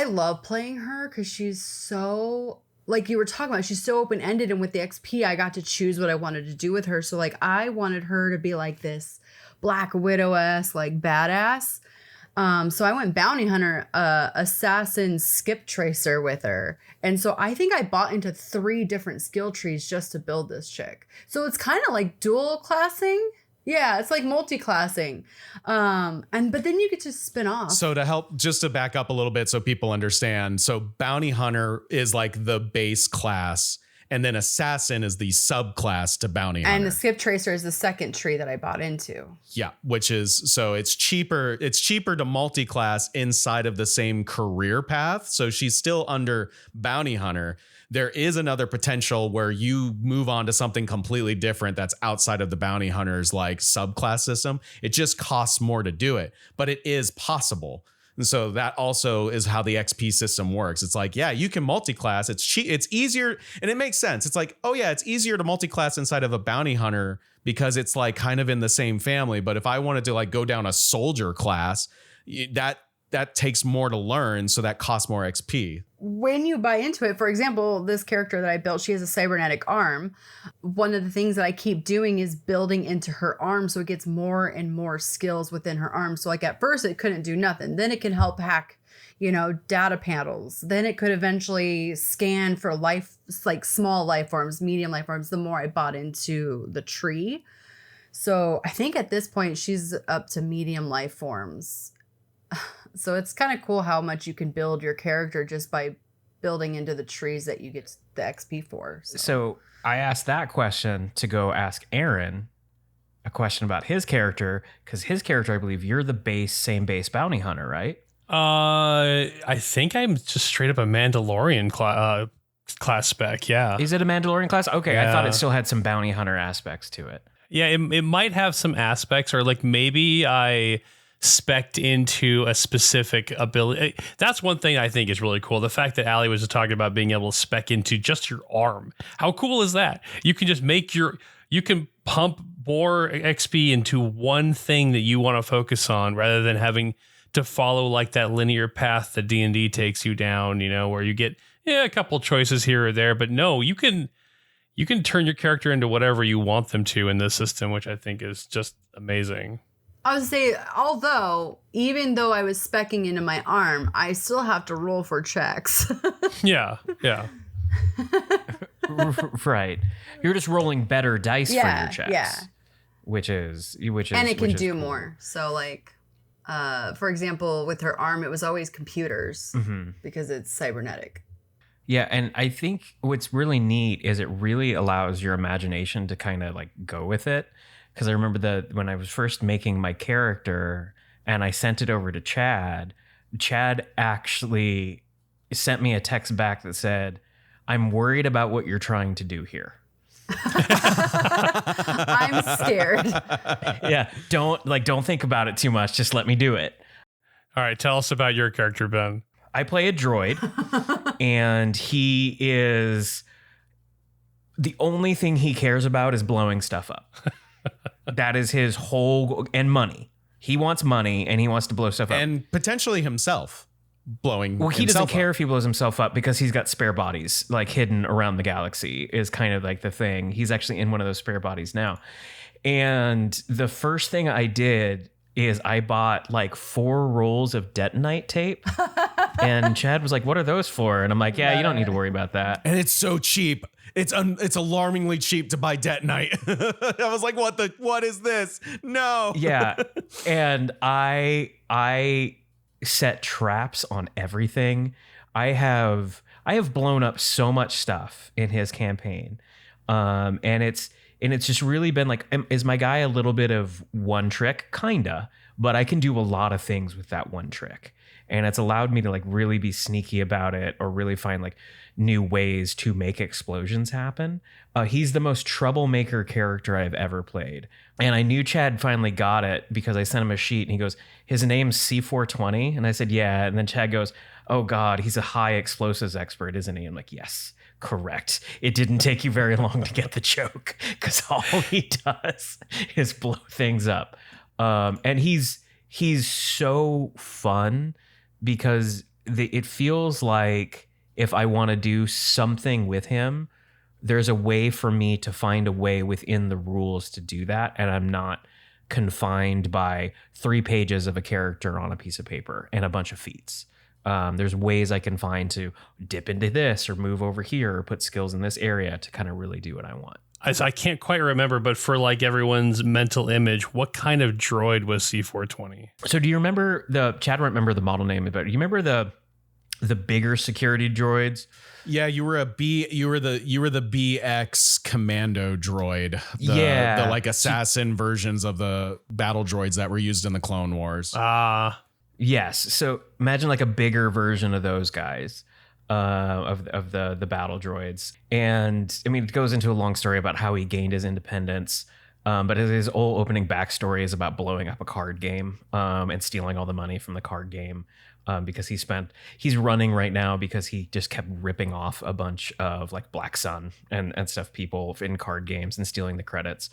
love playing her because she's so, like you were talking about, she's so open-ended, and with the XP, I got to choose what I wanted to do with her. So like I wanted her to be like this Black Widow-esque, like badass. So I went bounty hunter, assassin, skip tracer with her. And so I think I bought into 3 different skill trees just to build this chick. So it's kind of like dual classing. Yeah, it's like multi-classing. But then you get to spin off. So to help, just to back up a little bit so people understand. So bounty hunter is like the base class, and then assassin is the subclass to bounty hunter. And the skip tracer is the second tree that I bought into. Yeah, which is, so it's cheaper to multi-class inside of the same career path. So she's still under bounty hunter. There is another potential where you move on to something completely different that's outside of the bounty hunter's like subclass system. It just costs more to do it, but it is possible. And so that also is how the XP system works. It's like, yeah, you can multi-class. It's easier, and it makes sense. It's like, oh yeah, it's easier to multi-class inside of a bounty hunter because it's like kind of in the same family. But if I wanted to like go down a soldier class, that takes more to learn, so that costs more XP. When you buy into it, for example, this character that I built, she has a cybernetic arm. One of the things that I keep doing is building into her arm so it gets more and more skills within her arm. So like at first it couldn't do nothing. Then it can help hack, data panels. Then it could eventually scan for life, like small life forms, medium life forms, the more I bought into the tree. So I think at this point she's up to medium life forms. So it's kind of cool how much you can build your character just by building into the trees that you get the XP for. So I asked that question to go ask Aaron a question about his character, because his character, I believe you're the same base bounty hunter, right? I think I'm just straight up a Mandalorian class spec. Yeah. Is it a Mandalorian class? Okay. Yeah. I thought it still had some bounty hunter aspects to it. Yeah. It might have some aspects, or like maybe I spec'd into a specific ability. That's one thing I think is really cool. The fact that Aly was just talking about being able to spec into just your arm. How cool is that? You can just you can pump more XP into one thing that you want to focus on, rather than having to follow like that linear path that D&D takes you down, where you get a couple choices here or there. But no, you can turn your character into whatever you want them to in this system, which I think is just amazing. I would say, even though I was speccing into my arm, I still have to roll for checks. Yeah. Right. You're just rolling better dice for your checks. Yeah. Which is and it can do cool. more. So like, For example, with her arm, it was always computers because it's cybernetic. Yeah, and I think what's really neat is it really allows your imagination to kind of like go with it. Because I remember when I was first making my character and I sent it over to Chad actually sent me a text back that said, "I'm worried about what you're trying to do here." I'm scared. Yeah, don't think about it too much. Just let me do it. All right, tell us about your character, Ben. I play a droid, and he is the only thing he cares about is blowing stuff up. That is his whole and money. He wants money, and he wants to blow stuff up, and potentially himself blowing. Well, he himself doesn't care up. if he blows himself up because he's got spare bodies like hidden around the galaxy. Is kind of like the thing. He's actually in one of those spare bodies now. And the first thing I did is I bought like 4 rolls of detonite tape. And Chad was like, "What are those for?" And I'm like, "Yeah, you don't need to worry about that." And it's so cheap. It's alarmingly cheap to buy detonite. I was like, what is this? No. Yeah. And I set traps on everything. I have blown up so much stuff in his campaign. And it's just really been like, is my guy a little bit of one trick? Kinda, but I can do a lot of things with that one trick. And it's allowed me to like really be sneaky about it or really find like new ways to make explosions happen. He's the most troublemaker character I've ever played. And I knew Chad finally got it because I sent him a sheet and he goes, "His name's C420." And I said, "Yeah." And then Chad goes, "Oh God, he's a high explosives expert, isn't he?" I'm like, "Yes, correct. It didn't take you very long to get the joke because all he does is blow things up." And he's so fun because it feels like if I want to do something with him, there's a way for me to find a way within the rules to do that. And I'm not confined by 3 pages of a character on a piece of paper and a bunch of feats. There's ways I can find to dip into this or move over here or put skills in this area to kind of really do what I want. I can't quite remember, but for like everyone's mental image, what kind of droid was C420? So do you remember Chad won't remember the model name, but do you remember the bigger security droids? Yeah, you were the BX commando droid. The like assassin versions of the battle droids that were used in the Clone Wars. Yes. So imagine like a bigger version of those guys. Of the battle droids. And I mean, it goes into a long story about how he gained his independence. But his whole opening backstory is about blowing up a card game and stealing all the money from the card game because he's running right now because he just kept ripping off a bunch of like Black Sun and stuff people in card games and stealing the credits.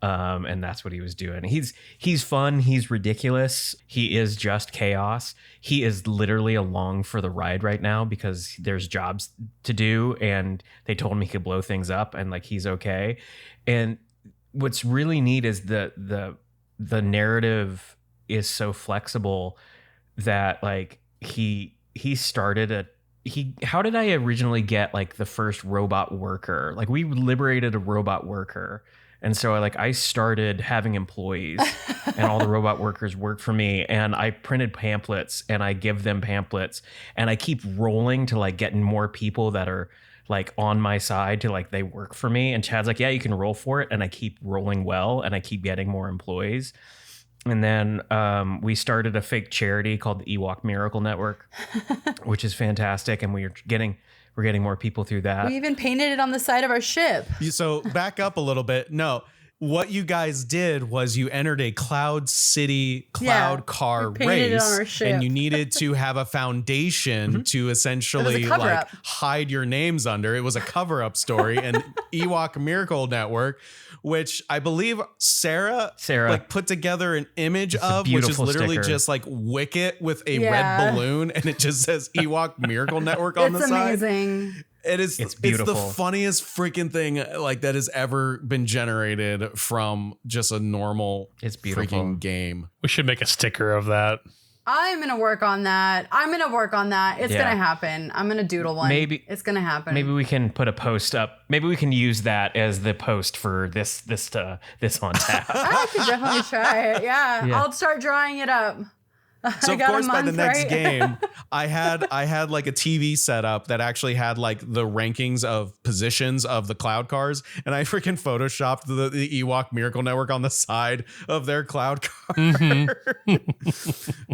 And that's what he was doing. He's fun. He's ridiculous. He is just chaos. He is literally along for the ride right now because there's jobs to do. And they told him he could blow things up and like, he's okay. And what's really neat is the narrative is so flexible that like how did I originally get like the first robot worker? Like we liberated a robot worker. And so I started having employees and all the robot workers work for me. And I printed pamphlets and I give them pamphlets and I keep rolling to like getting more people that are like on my side to like they work for me. And Chad's like, "Yeah, you can roll for it." And I keep rolling well and I keep getting more employees. And then we started a fake charity called the Ewok Miracle Network, which is fantastic. And we're getting more people through that. We even painted it on the side of our ship. So back up a little bit. No, what you guys did was you entered a Cloud City car race, and you needed to have a foundation to essentially like hide your names under. It was a cover-up story, and Ewok Miracle Network, which I believe Sarah like put together an image of, which is literally sticker. Just like Wicket with a red balloon, and it just says Ewok Miracle Network on the side. It's amazing. It's beautiful. It's the funniest freaking thing like that has ever been generated from just a normal freaking game. We should make a sticker of that. I'm going to work on that. It's going to happen. I'm going to doodle one. Maybe it's going to happen. Maybe we can put a post up. Maybe we can use that as the post for this on tap. I could definitely try it. Yeah. I'll start drawing it up. So I of got a course by the month, next right? game, I had like a TV setup that actually had like the rankings of positions of the cloud cars, and I freaking photoshopped the Ewok Miracle Network on the side of their cloud car.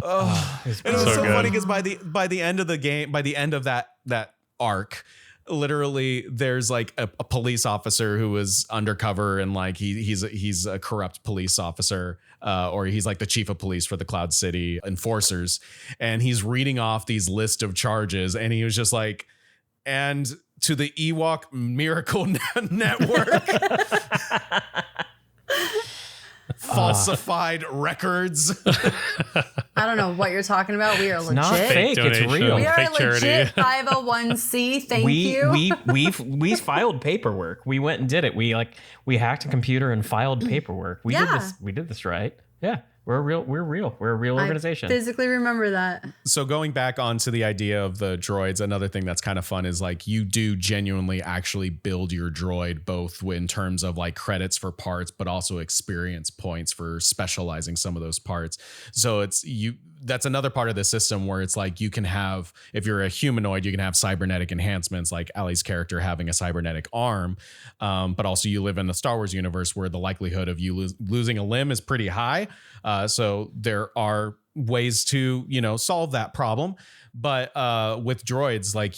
Oh, It's and it was so so good. funny because by the end of the game, by the end of that arc, literally there's like a police officer who was undercover, and like he's a corrupt police officer, or he's like the chief of police for the Cloud City enforcers, and he's reading off these list of charges, and he was just like, and to the Ewok Miracle Network. Falsified records. I don't know what you're talking about. We are legit. not fake, it's donation. real. We are Fake charity. legit 501c. Thank you. We filed paperwork. We went and did it. We hacked a computer and filed paperwork. We did this right. Yeah. We're real. We're a real organization. I physically remember that. So going back onto the idea of the droids, another thing that's kind of fun is like you do genuinely actually build your droid, both in terms of like credits for parts, but also experience points for specializing some of those parts. So that's another part of the system where it's like you can have, if you're a humanoid, you can have cybernetic enhancements, like Aly's character having a cybernetic arm. But also you live in the Star Wars universe where the likelihood of you losing a limb is pretty high. So there are ways to, solve that problem. But with droids, like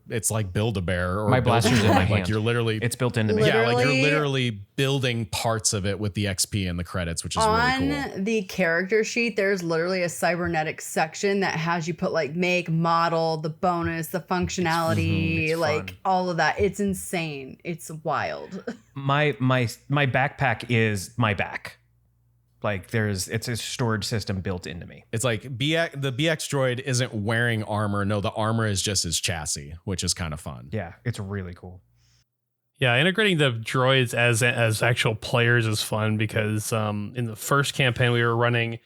it's like Build-A-Bear or My blaster's in my Build-A-Droid. hand. Like you're literally, It's built into me. yeah, like you're Literally- literally building parts of it with the XP and the credits, which is On really cool. the character sheet, there's literally a cybernetic section that has you put like make, model, the bonus, the functionality, It's like fun. all of that. It's insane. It's wild. My backpack is my back. Like it's a storage system built into me. It's like the BX droid isn't wearing armor. No, the armor is just his chassis, which is kind of fun. Yeah, it's really cool. Yeah, integrating the droids as actual players is fun because in the first campaign we were running,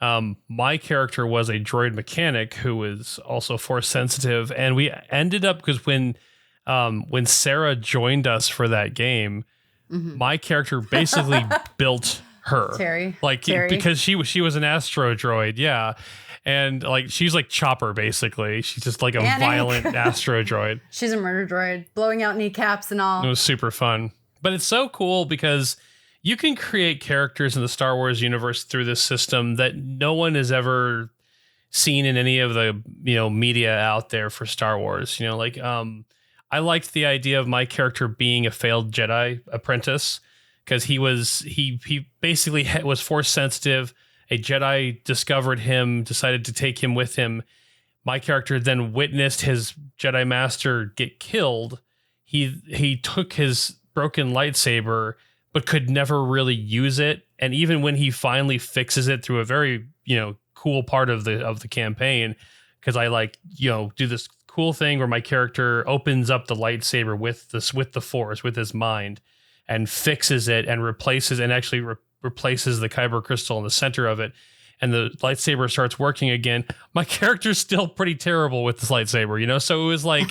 my character was a droid mechanic who was also force sensitive, and we ended up because when Sarah joined us for that game, my character basically built her Terry. because she was an astro droid, yeah. And like she's like Chopper basically. She's just like a Panic. violent astro droid. She's a murder droid, blowing out kneecaps and all. It was super fun. But it's so cool because you can create characters in the Star Wars universe through this system that no one has ever seen in any of the, media out there for Star Wars. I liked the idea of my character being a failed Jedi apprentice because he basically was force sensitive. A Jedi discovered him, decided to take him with him. My character then witnessed his Jedi master get killed. He took his broken lightsaber, but could never really use it. And even when he finally fixes it through a very, cool part of the campaign, because I do this cool thing where my character opens up the lightsaber with the Force, with his mind, and fixes it and replaces and actually replaces the kyber crystal in the center of it, and the lightsaber starts working again. My character's still pretty terrible with this lightsaber, so it was like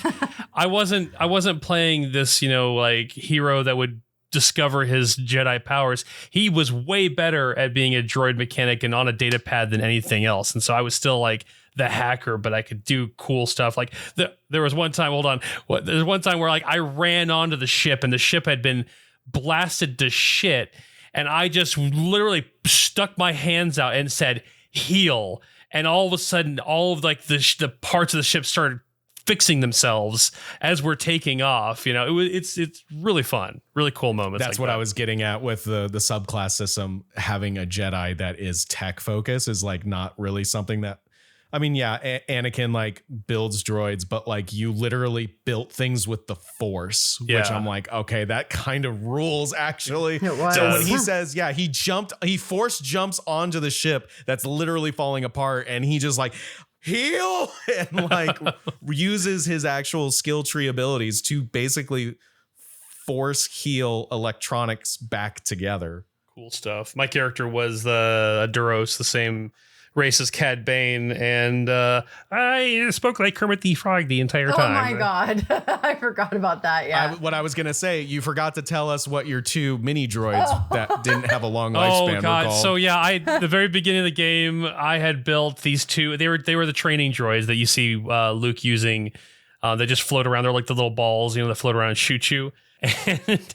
I wasn't playing this, hero that would discover his Jedi powers. He was way better at being a droid mechanic and on a data pad than anything else. And so I was still like the hacker, but I could do cool stuff. Like there was one time, there's one time where like I ran onto the ship and the ship had been blasted to shit, and I just literally stuck my hands out and said heal, and all of a sudden all of like the parts of the ship started fixing themselves as we're taking off. It's really fun, really cool moments. That's what I was getting at with the subclass system. Having a Jedi that is tech focus is like not really something that, Anakin like builds droids, but like you literally built things with the Force, which Yeah. I'm like, okay, that kind of rules actually. It was. So when he says, yeah, he Force jumps onto the ship that's literally falling apart, and he just like heal and like uses his actual skill tree abilities to basically Force heal electronics back together. Cool stuff. My character was a Duros, the same racist Cad Bane, and I spoke like Kermit the Frog the entire time. Oh my God. I forgot about that. Yeah. What I was going to say, you forgot to tell us what your 2 mini droids that didn't have a long lifespan Oh God! were called. So yeah, the very beginning of the game, I had built these 2. They were the training droids that you see Luke using. They just float around. They're like the little balls, that float around and shoot you. And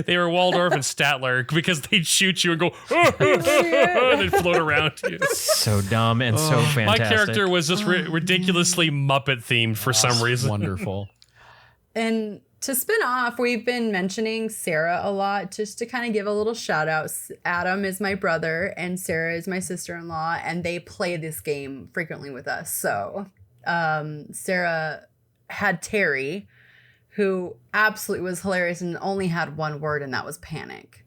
they were Waldorf and Statler because they'd shoot you and go and they'd float around you. So dumb and so fantastic. My character was just ridiculously Muppet themed for some reason. Wonderful. And to spin off, we've been mentioning Sarah a lot, just to kind of give a little shout out. Adam is my brother and Sarah is my sister-in-law, and they play this game frequently with us. So Sarah had Terry, who absolutely was hilarious and only had one word, and that was panic.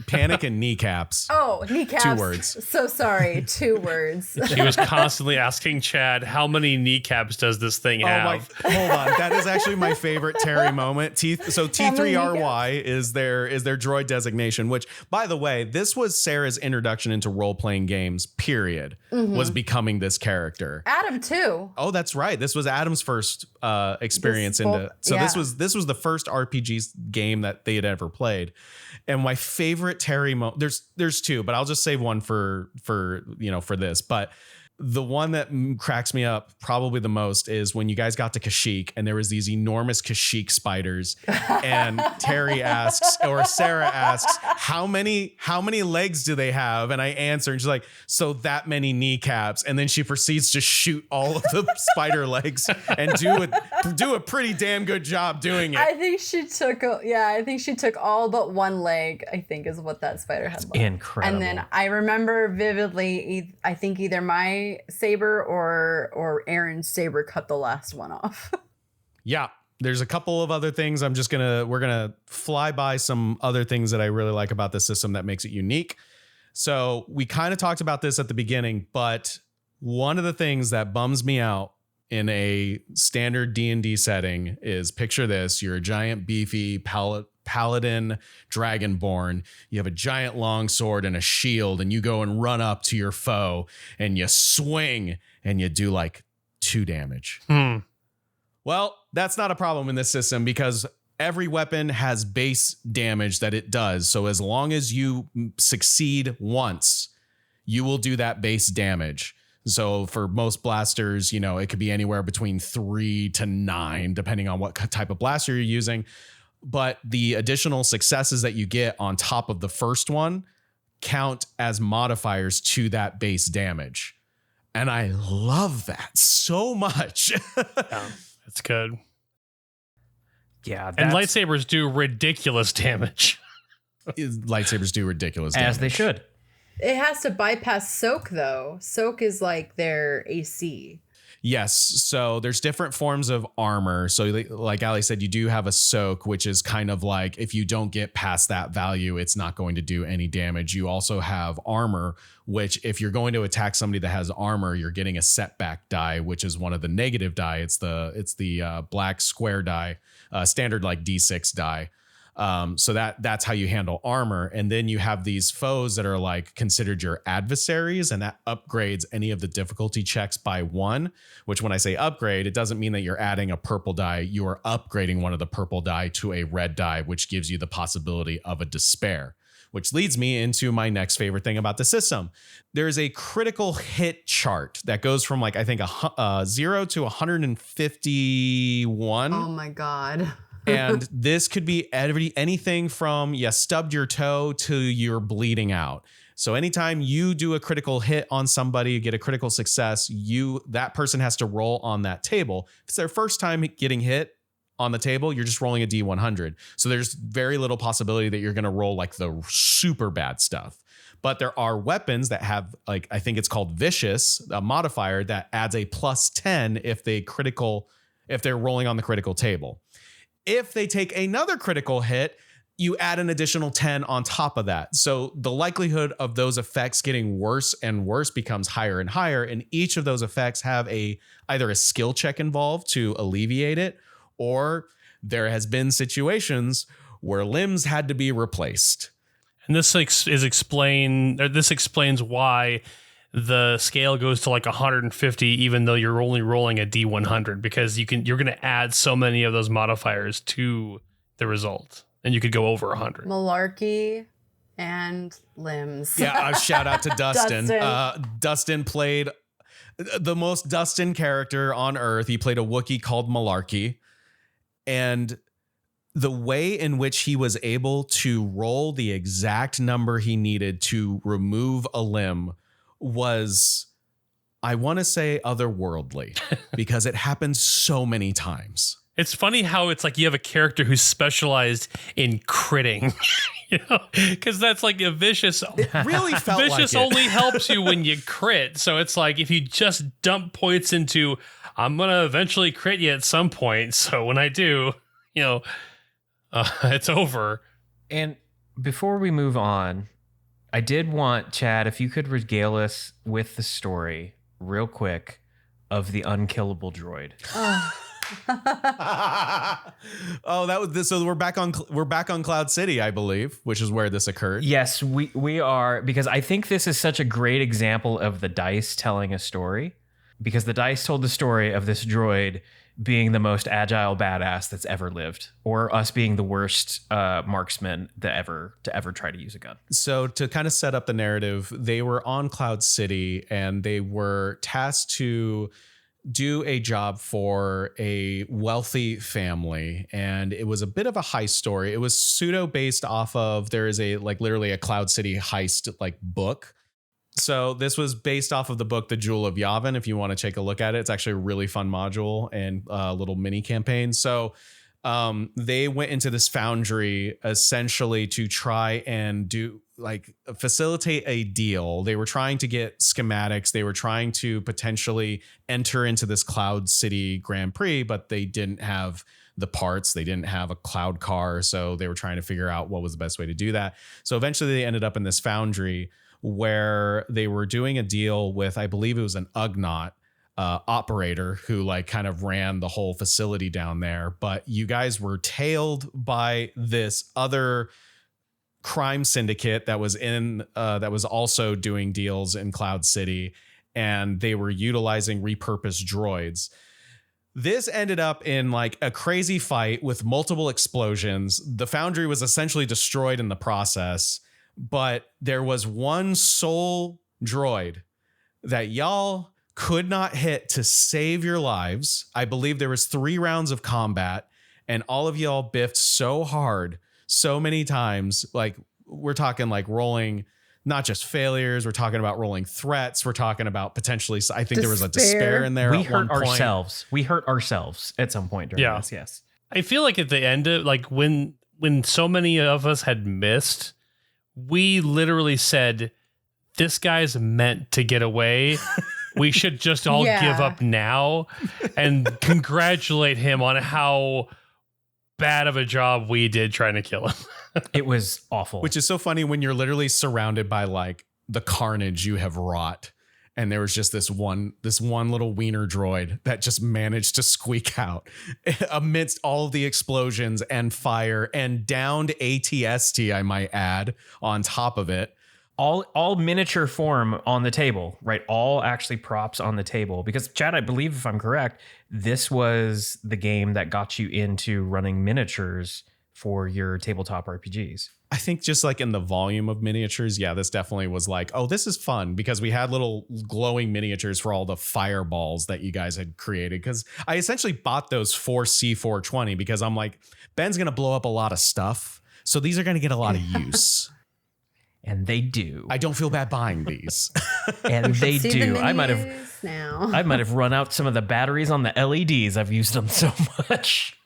Panic and kneecaps. Oh, kneecaps. 2 words. So sorry, 2 words. She was constantly asking Chad, how many kneecaps does this thing have? Hold on. That is actually my favorite Terry moment. So T3RY is their droid designation, which, by the way, this was Sarah's introduction into role-playing games, period, was becoming this character. Adam too. Oh, that's right. This was Adam's first experience this was the first RPG game that they had ever played. And my favorite Terry moment, there's 2, but I'll just save one for this. But the one that cracks me up probably the most is when you guys got to Kashyyyk and there was these enormous Kashyyyk spiders, and Sarah asks, how many legs do they have? And I answer, and she's like, so that many kneecaps. And then she proceeds to shoot all of the spider legs and do a pretty damn good job doing it. I think she took all but one leg, I think is what that spider had left. Incredible. And then I remember vividly, I think either my saber or Aaron's saber cut the last one off. Yeah. There's a couple of other things. We're gonna fly by some other things that I really like about this system that makes it unique. So we kind of talked about this at the beginning, but one of the things that bums me out in a standard D&D setting is, picture this: you're a giant beefy paladin dragonborn. You have a giant long sword and a shield, and you go and run up to your foe and you swing and you do like 2 damage. Well, that's not a problem in this system because every weapon has base damage that it does. So as long as you succeed once, you will do that base damage. So for most blasters, it could be anywhere between 3 to 9, depending on what type of blaster you're using. But the additional successes that you get on top of the first one count as modifiers to that base damage. And I love that so much. Yeah, it's good. Yeah. And lightsabers do ridiculous damage. Lightsabers do ridiculous damage. As they should. It has to bypass soak though. Soak is like their AC. Yes. So there's different forms of armor. So like Aly said, you do have a soak, which is kind of like if you don't get past that value, it's not going to do any damage. You also have armor, which if you're going to attack somebody that has armor, you're getting a setback die, which is one of the negative die. It's the black square die, standard like D6 die. So that's how you handle armor. And then you have these foes that are like considered your adversaries, and that upgrades any of the difficulty checks by 1, which when I say upgrade, it doesn't mean that you're adding a purple die. You are upgrading one of the purple die to a red die, which gives you the possibility of a despair, which leads me into my next favorite thing about the system. There's a critical hit chart that goes from like, I think 0 to 151. Oh my God. And this could be anything from you stubbed your toe to you're bleeding out. So anytime you do a critical hit on somebody, you get a critical success, that person has to roll on that table. If it's their first time getting hit on the table, you're just rolling a D100. So there's very little possibility that you're going to roll like the super bad stuff. But there are weapons that have, like, I think it's called vicious, a modifier that adds a +10 if they're rolling on the critical table. If they take another critical hit, you add an additional 10 on top of that. So the likelihood of those effects getting worse and worse becomes higher and higher. And each of those effects have either a skill check involved to alleviate it, or there has been situations where limbs had to be replaced. And this this explains why the scale goes to like 150, even though you're only rolling a D100, because you're going to add so many of those modifiers to the result, and you could go over 100. Malarkey and limbs. Yeah, shout out to Dustin. Dustin. Dustin played the most Dustin character on Earth. He played a Wookiee called Malarkey, and the way in which he was able to roll the exact number he needed to remove a limb was, I want to say, otherworldly, because it happened so many times. It's funny how it's like you have a character who's specialized in critting, because that's like a vicious. It really felt vicious like it. only helps you when you crit. So it's like if you just dump points into, I'm gonna eventually crit you at some point. So when I do, it's over. And before we move on, I did want, Chad, if you could regale us with the story real quick of the unkillable droid. Oh, that was this. So we're back on Cloud City, I believe, which is where this occurred. Yes, we are, because I think this is such a great example of the dice telling a story, because the dice told the story of this droid being the most agile badass that's ever lived, or us being the worst marksman to ever try to use a gun. So to kind of set up the narrative, they were on Cloud City and they were tasked to do a job for a wealthy family, and it was a bit of a heist story. It was pseudo based off of, there is a literally a Cloud City heist book. So this was based off of the book The Jewel of Yavin. If you want to take a look at it, it's actually a really fun module and a little mini campaign. So they went into this foundry essentially to try and facilitate a deal. They were trying to get schematics. They were trying to potentially enter into this Cloud City Grand Prix, but they didn't have the parts. They didn't have a cloud car. So they were trying to figure out what was the best way to do that. So eventually they ended up in this foundry where they were doing a deal with, I believe it was an Ugnaught operator who kind of ran the whole facility down there. But you guys were tailed by this other crime syndicate that was also doing deals in Cloud City, and they were utilizing repurposed droids. This ended up in a crazy fight with multiple explosions. The foundry was essentially destroyed in the process, but there was one sole droid that y'all could not hit to save your lives. I believe there was 3 rounds of combat, and all of y'all biffed so hard, so many times. We're talking rolling not just failures. We're talking about rolling threats. We're talking about potentially, I think there was a despair in there. We hurt ourselves. We hurt ourselves at some point during this. Yes. I feel like at the end of when so many of us had missed, we literally said, this guy's meant to get away. We should just all give up now and congratulate him on how bad of a job we did trying to kill him. It was awful. Which is so funny when you're literally surrounded by the carnage you have wrought. And there was just this one little wiener droid that just managed to squeak out amidst all of the explosions and fire and downed ATST, I might add, on top of it. All miniature form on the table, right? All actually props on the table. Because, Chad, I believe, if I'm correct, this was the game that got you into running miniatures for your tabletop RPGs. I think just in the volume of miniatures, this definitely was oh, this is fun, because we had little glowing miniatures for all the fireballs that you guys had created. Because I essentially bought those for C420 because I'm Ben's going to blow up a lot of stuff. So these are going to get a lot of use. And they do. I don't feel bad buying these. And they do. I might have have run out some of the batteries on the LEDs. I've used them so much.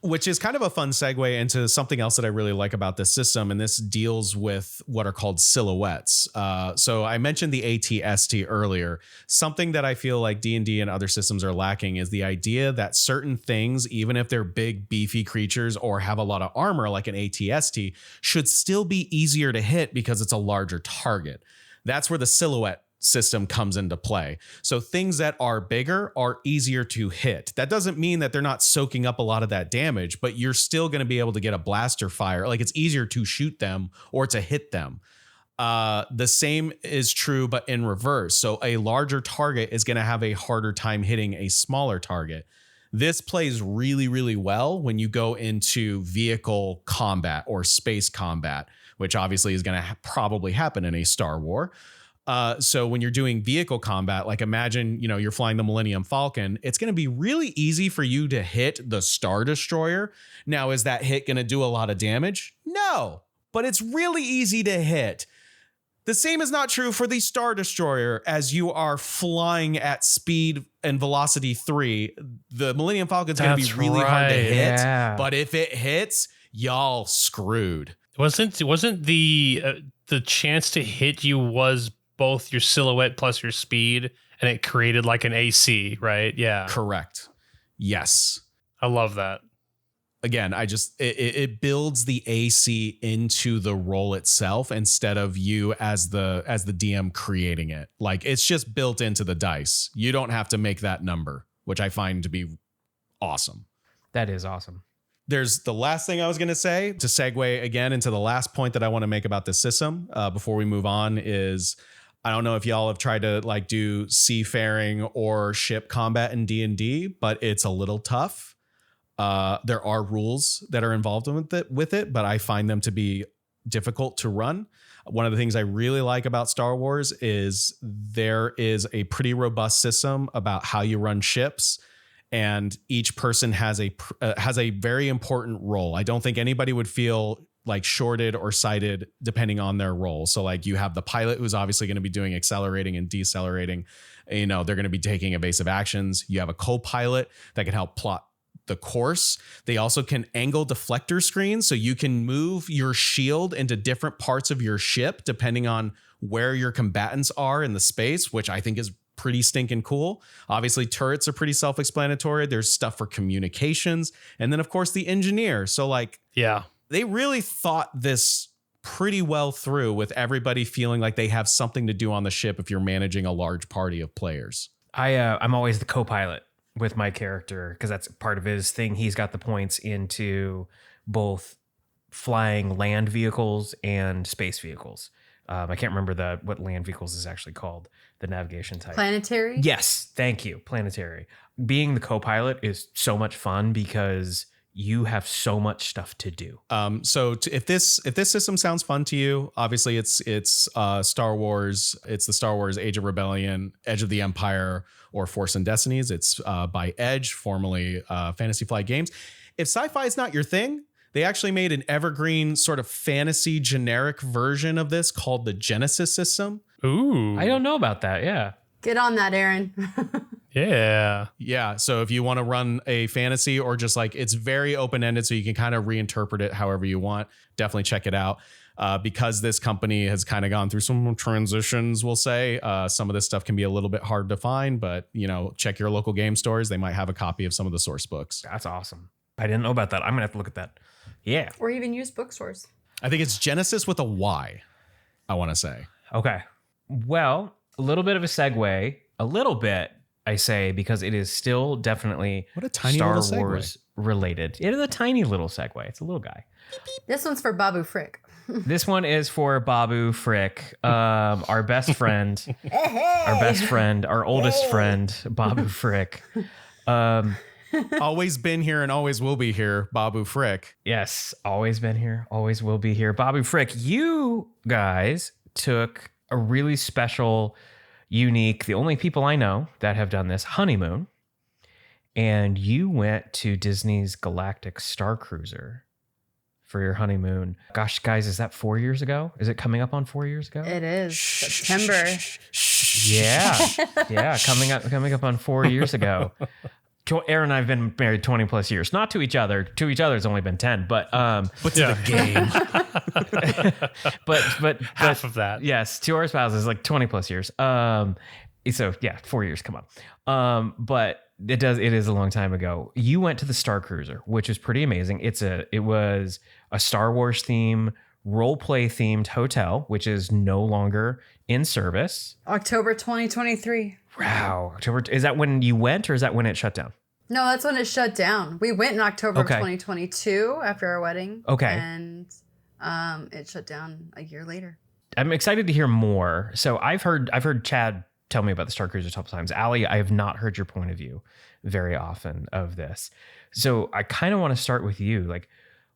Which is kind of a fun segue into something else that I really like about this system. And this deals with what are called silhouettes. So I mentioned the ATST earlier. Something that I feel like D&D and other systems are lacking is the idea that certain things, even if they're big, beefy creatures or have a lot of armor like an ATST, should still be easier to hit because it's a larger target. That's where the silhouette system comes into play. So things that are bigger are easier to hit. That doesn't mean that they're not soaking up a lot of that damage, but you're still going to be able to get a blaster fire. Like, it's easier to shoot them or to hit them. The same is true, but in reverse. So a larger target is going to have a harder time hitting a smaller target. This plays really, really well when you go into vehicle combat or space combat, which obviously is going to probably happen in a Star War. So when you're doing vehicle combat, like imagine, you're flying the Millennium Falcon, it's going to be really easy for you to hit the Star Destroyer. Now, is that hit going to do a lot of damage? No, but it's really easy to hit. The same is not true for the Star Destroyer as you are flying at speed and velocity 3. The Millennium Falcon's going to be really hard to hit, but if it hits, y'all screwed. Wasn't the chance to hit you was both your silhouette plus your speed, and it created like an AC, right? Yeah. Correct. Yes. I love that. Again, it builds the AC into the roll itself instead of you as the DM creating it. Like, it's just built into the dice. You don't have to make that number, which I find to be awesome. That is awesome. There's the last thing I was going to say to segue again into the last point that I want to make about this system before we move on is, I don't know if y'all have tried to like do seafaring or ship combat in D&D, but it's a little tough. There are rules that are involved with it, but I find them to be difficult to run. One of the things I really like about Star Wars is there is a pretty robust system about how you run ships, and each person has a very important role. I don't think anybody would feel like shorted or sighted depending on their role. So like you have the pilot who's obviously going to be doing accelerating and decelerating. They're going to be taking evasive actions. You have a co-pilot that can help plot the course. They also can angle deflector screens, so you can move your shield into different parts of your ship depending on where your combatants are in the space, which I think is pretty stinking cool. Obviously, turrets are pretty self-explanatory. There's stuff for communications, and then of course the engineer. So like, yeah, they really thought this pretty well through, with everybody feeling like they have something to do on the ship if you're managing a large party of players. I'm always the co-pilot with my character because that's part of his thing. He's got the points into both flying land vehicles and space vehicles. I can't remember what land vehicles is actually called, the navigation type. Planetary? Yes, thank you. Planetary. Being the co-pilot is so much fun because you have so much stuff to do. If this system sounds fun to you, obviously it's Star Wars. It's the Star Wars Age of Rebellion, Edge of the Empire, or Force and Destinies. It's by Edge, formerly Fantasy Flight Games. If sci-fi is not your thing, they actually made an evergreen sort of fantasy generic version of this called the Genesis system. Ooh. I don't know about that. Yeah. Get on that, Aaron. Yeah. Yeah. So if you want to run a fantasy, or just like, it's very open-ended, so you can kind of reinterpret it however you want, definitely check it out. Because this company has kind of gone through some transitions, we'll say, some of this stuff can be a little bit hard to find, but check your local game stores. They might have a copy of some of the source books. That's awesome. I didn't know about that. I'm going to have to look at that. Yeah. Or even use bookstores. I think it's Genesis with a Y, I want to say. Okay. Well, a little bit of a segue, a little bit, I say, because it is still definitely what a tiny Star little segue. Wars related. It is a tiny little segue. It's a little guy. This one's for Babu Frick. This one is for Babu Frick, our best friend, our oldest friend, Babu Frick. Always been here and always will be here, Babu Frick. Yes, always been here, always will be here. Babu Frick, you guys took a really special, unique, the only people I know that have done this, honeymoon, and you went to Disney's Galactic Star Cruiser for your honeymoon. Gosh, guys, is that 4 years ago? Is it coming up on 4 years ago? It is September. Yeah, coming up on 4 years ago. Aaron and I have been married 20 plus years, not to each other. To each other, it's only been 10, but to the game. but half of that. Yes, to our spouses, like 20 plus years. So yeah, 4 years. Come on. But it is a long time ago. You went to the Star Cruiser, which is pretty amazing. It was a Star Wars theme role-play themed hotel, which is no longer in service. October 2023. Wow. October. Is that when you went, or is that when it shut down? No, that's when it shut down. We went in October Okay. of 2022 after our wedding. Okay. And it shut down a year later. I'm excited to hear more. So I've heard Chad tell me about the Star Cruiser a couple times. Aly, I have not heard your point of view very often of this. So I kind of want to start with you. Like,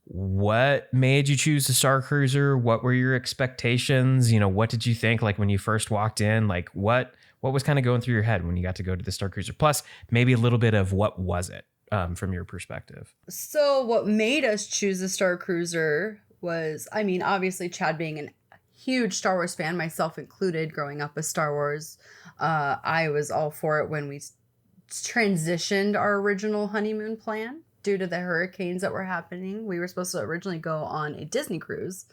what made you choose the Star Cruiser? What were your expectations? You know, what did you think like when you first walked in? Like what was kind of going through your head when you got to go to the Star Cruiser? Plus, maybe a little bit of what was it from your perspective? So what made us choose the Star Cruiser was, I mean, obviously Chad being a huge Star Wars fan, myself included, growing up with Star Wars. I was all for it when we transitioned our original honeymoon plan due to the hurricanes that were happening. We were supposed to originally go on a Disney cruise,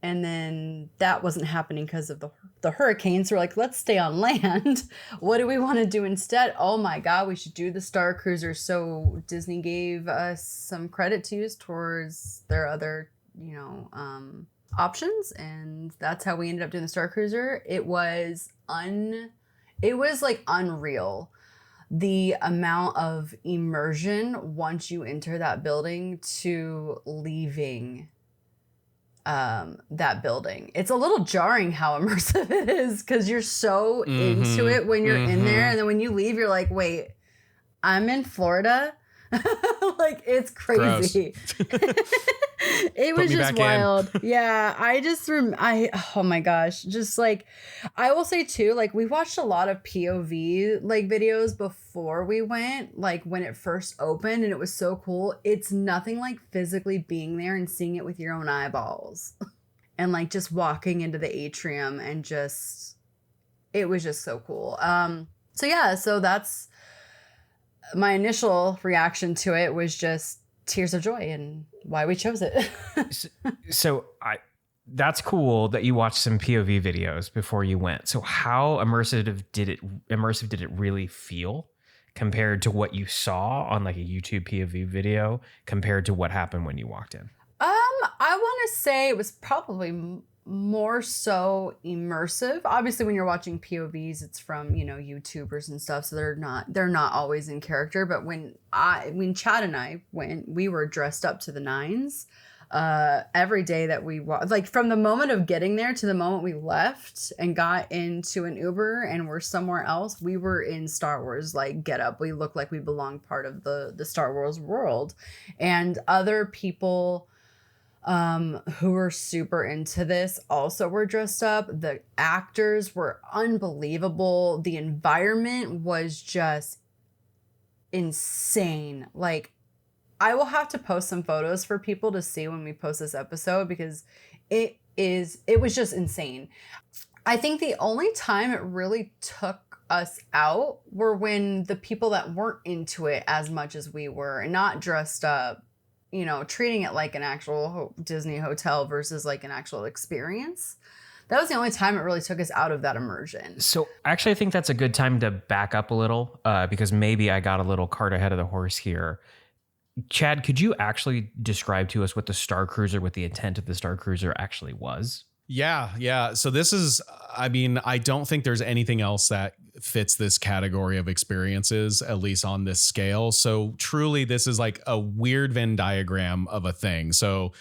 and then that wasn't happening because of the hurricanes. We're like, let's stay on land. What do we want to do instead? Oh my God, we should do the Star Cruiser. So Disney gave us some credit to use towards their other, options. And that's how we ended up doing the Star Cruiser. It was like unreal. The amount of immersion once you enter that building to leaving that building. It's a little jarring how immersive it is because you're so into it when you're in there. And then when you leave, you're like, wait, I'm in Florida? Like, it's crazy. It was just wild. Yeah, oh my gosh. Just like, I will say too, like we watched a lot of POV like videos before we went, like when it first opened, and it was so cool. It's nothing like physically being there and seeing it with your own eyeballs and like just walking into the atrium and it was just so cool. So that's my initial reaction to it was just tears of joy and why we chose it. So that's cool that you watched some POV videos before you went. So how immersive did it really feel compared to what you saw on like a YouTube POV video compared to what happened when you walked in? I want to say it was probably more so immersive. Obviously, when you're watching POVs, it's from, YouTubers and stuff, so they're not always in character. But when Chad and I went, we were dressed up to the nines. Every day that we like from the moment of getting there to the moment we left and got into an Uber and we're somewhere else, we were in Star Wars like get up. We looked like we belonged part of the Star Wars world. And other people who were super into this also were dressed up. The actors were unbelievable. The environment was just insane. Like, I will have to post some photos for people to see when we post this episode because it was just insane. I think the only time it really took us out were when the people that weren't into it as much as we were and not dressed up, treating it like an actual Disney hotel versus like an actual experience. That was the only time it really took us out of that immersion. So actually, I think that's a good time to back up a little because maybe I got a little cart ahead of the horse here. Chad, could you actually describe to us what the Star Cruiser, what the intent of the Star Cruiser actually was? Yeah. So this is, I don't think there's anything else that fits this category of experiences, at least on this scale. So truly, this is like a weird Venn diagram of a thing. So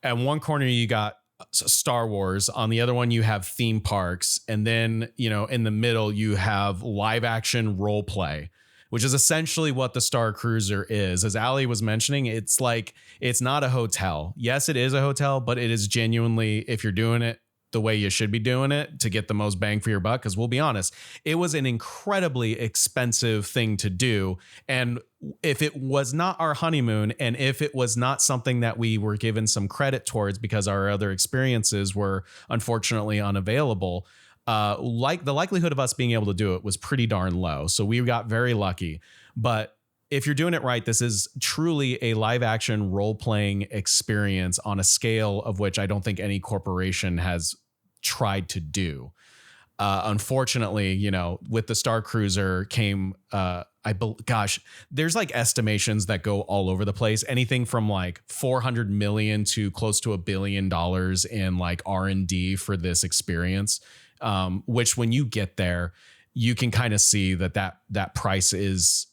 at one corner, you got Star Wars. On the other one, you have theme parks. And then, in the middle, you have live action role play, which is essentially what the Star Cruiser is. As Aly was mentioning, it's not a hotel. Yes, it is a hotel, but it is genuinely, if you're doing it the way you should be doing it to get the most bang for your buck, because we'll be honest, it was an incredibly expensive thing to do. And if it was not our honeymoon, and if it was not something that we were given some credit towards because our other experiences were unfortunately unavailable, like the likelihood of us being able to do it was pretty darn low. So we got very lucky. But if you're doing it right, this is truly a live action role playing experience on a scale of which I don't think any corporation has tried to do. Unfortunately, with the Star Cruiser came, gosh, there's like estimations that go all over the place. Anything from like 400 million to close to $1 billion in like R&D for this experience. Which when you get there, you can kind of see that price is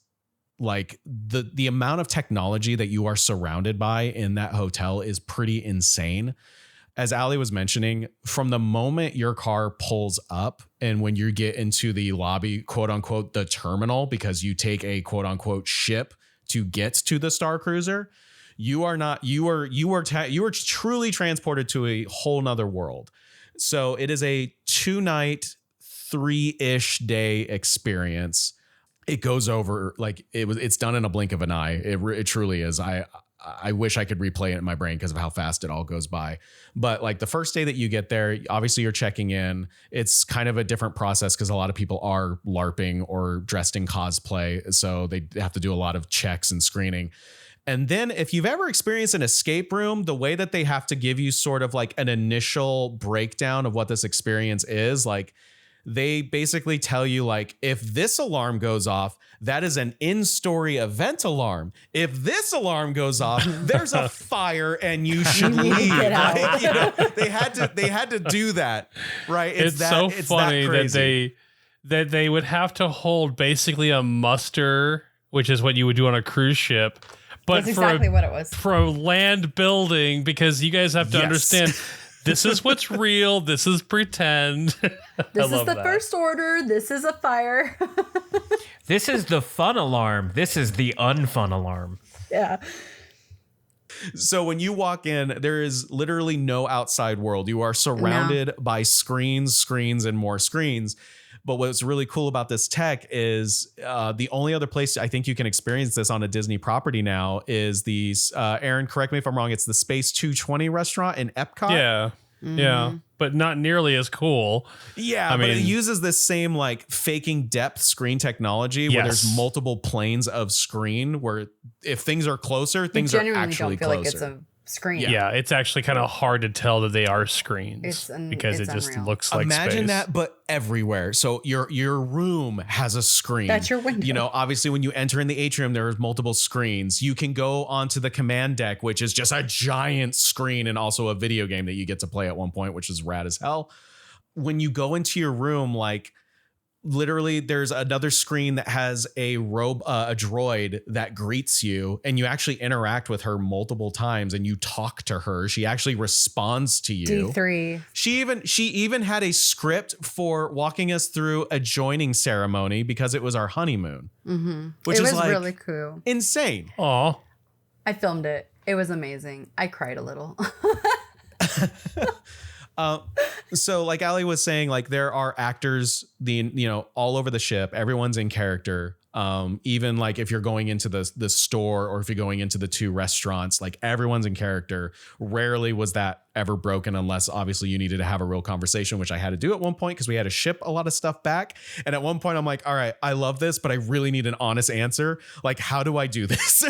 like the amount of technology that you are surrounded by in that hotel is pretty insane. As Aly was mentioning, from the moment your car pulls up and when you get into the lobby, quote unquote, the terminal, because you take a quote unquote ship to get to the Star Cruiser, you are truly transported to a whole nother world. So it is a 2-night, 3-ish day experience. It goes over like it's done in a blink of an eye. It truly is. I wish I could replay it in my brain because of how fast it all goes by. But like the first day that you get there, obviously you're checking in. It's kind of a different process because a lot of people are LARPing or dressed in cosplay. So they have to do a lot of checks and screening. And then if you've ever experienced an escape room, the way that they have to give you sort of like an initial breakdown of what this experience is, like they basically tell you like, if this alarm goes off, that is an in-story event alarm. If this alarm goes off, there's a fire and you should leave. Right? You know, they had to do that, right? It's so funny that they would have to hold basically a muster, which is what you would do on a cruise ship. But that's exactly what it was. For a land building, because you guys have to understand this is what's real. This is pretend. This is the first order. This is a fire. This is the fun alarm. This is the unfun alarm. Yeah. So when you walk in, there is literally no outside world. You are surrounded by screens, and more screens. But what's really cool about this tech is the only other place I think you can experience this on a Disney property now is these, Aaron, correct me if I'm wrong, it's the Space 220 restaurant in Epcot. Yeah. Mm-hmm. Yeah. But not nearly as cool. Yeah, but it uses this same like faking depth screen technology where there's multiple planes of screen where if things are closer, things are actually closer. Like it's a screen. Yeah, it's actually kind of hard to tell that they are screens because it just looks like Imagine space. that, but everywhere. So your room has a screen. That's your window. You know, obviously when you enter in the atrium, there are multiple screens. You can go onto the command deck, which is just a giant screen and also a video game that you get to play at one point, which is rad as hell. When you go into your room, like literally there's another screen that has a droid that greets you and you actually interact with her multiple times and you talk to her. She actually responds to you. D3. She even had a script for walking us through a joining ceremony because it was our honeymoon, which is like really cool. Insane. Aw. I filmed it. It was amazing. I cried a little. So like Aly was saying, like there are actors, all over the ship. Everyone's in character. Even like if you're going into the store or if you're going into the 2 restaurants, like everyone's in character. Rarely was that ever broken unless obviously you needed to have a real conversation, which I had to do at one point because we had to ship a lot of stuff back. And at one point I'm like, all right, I love this, but I really need an honest answer. Like, how do I do this?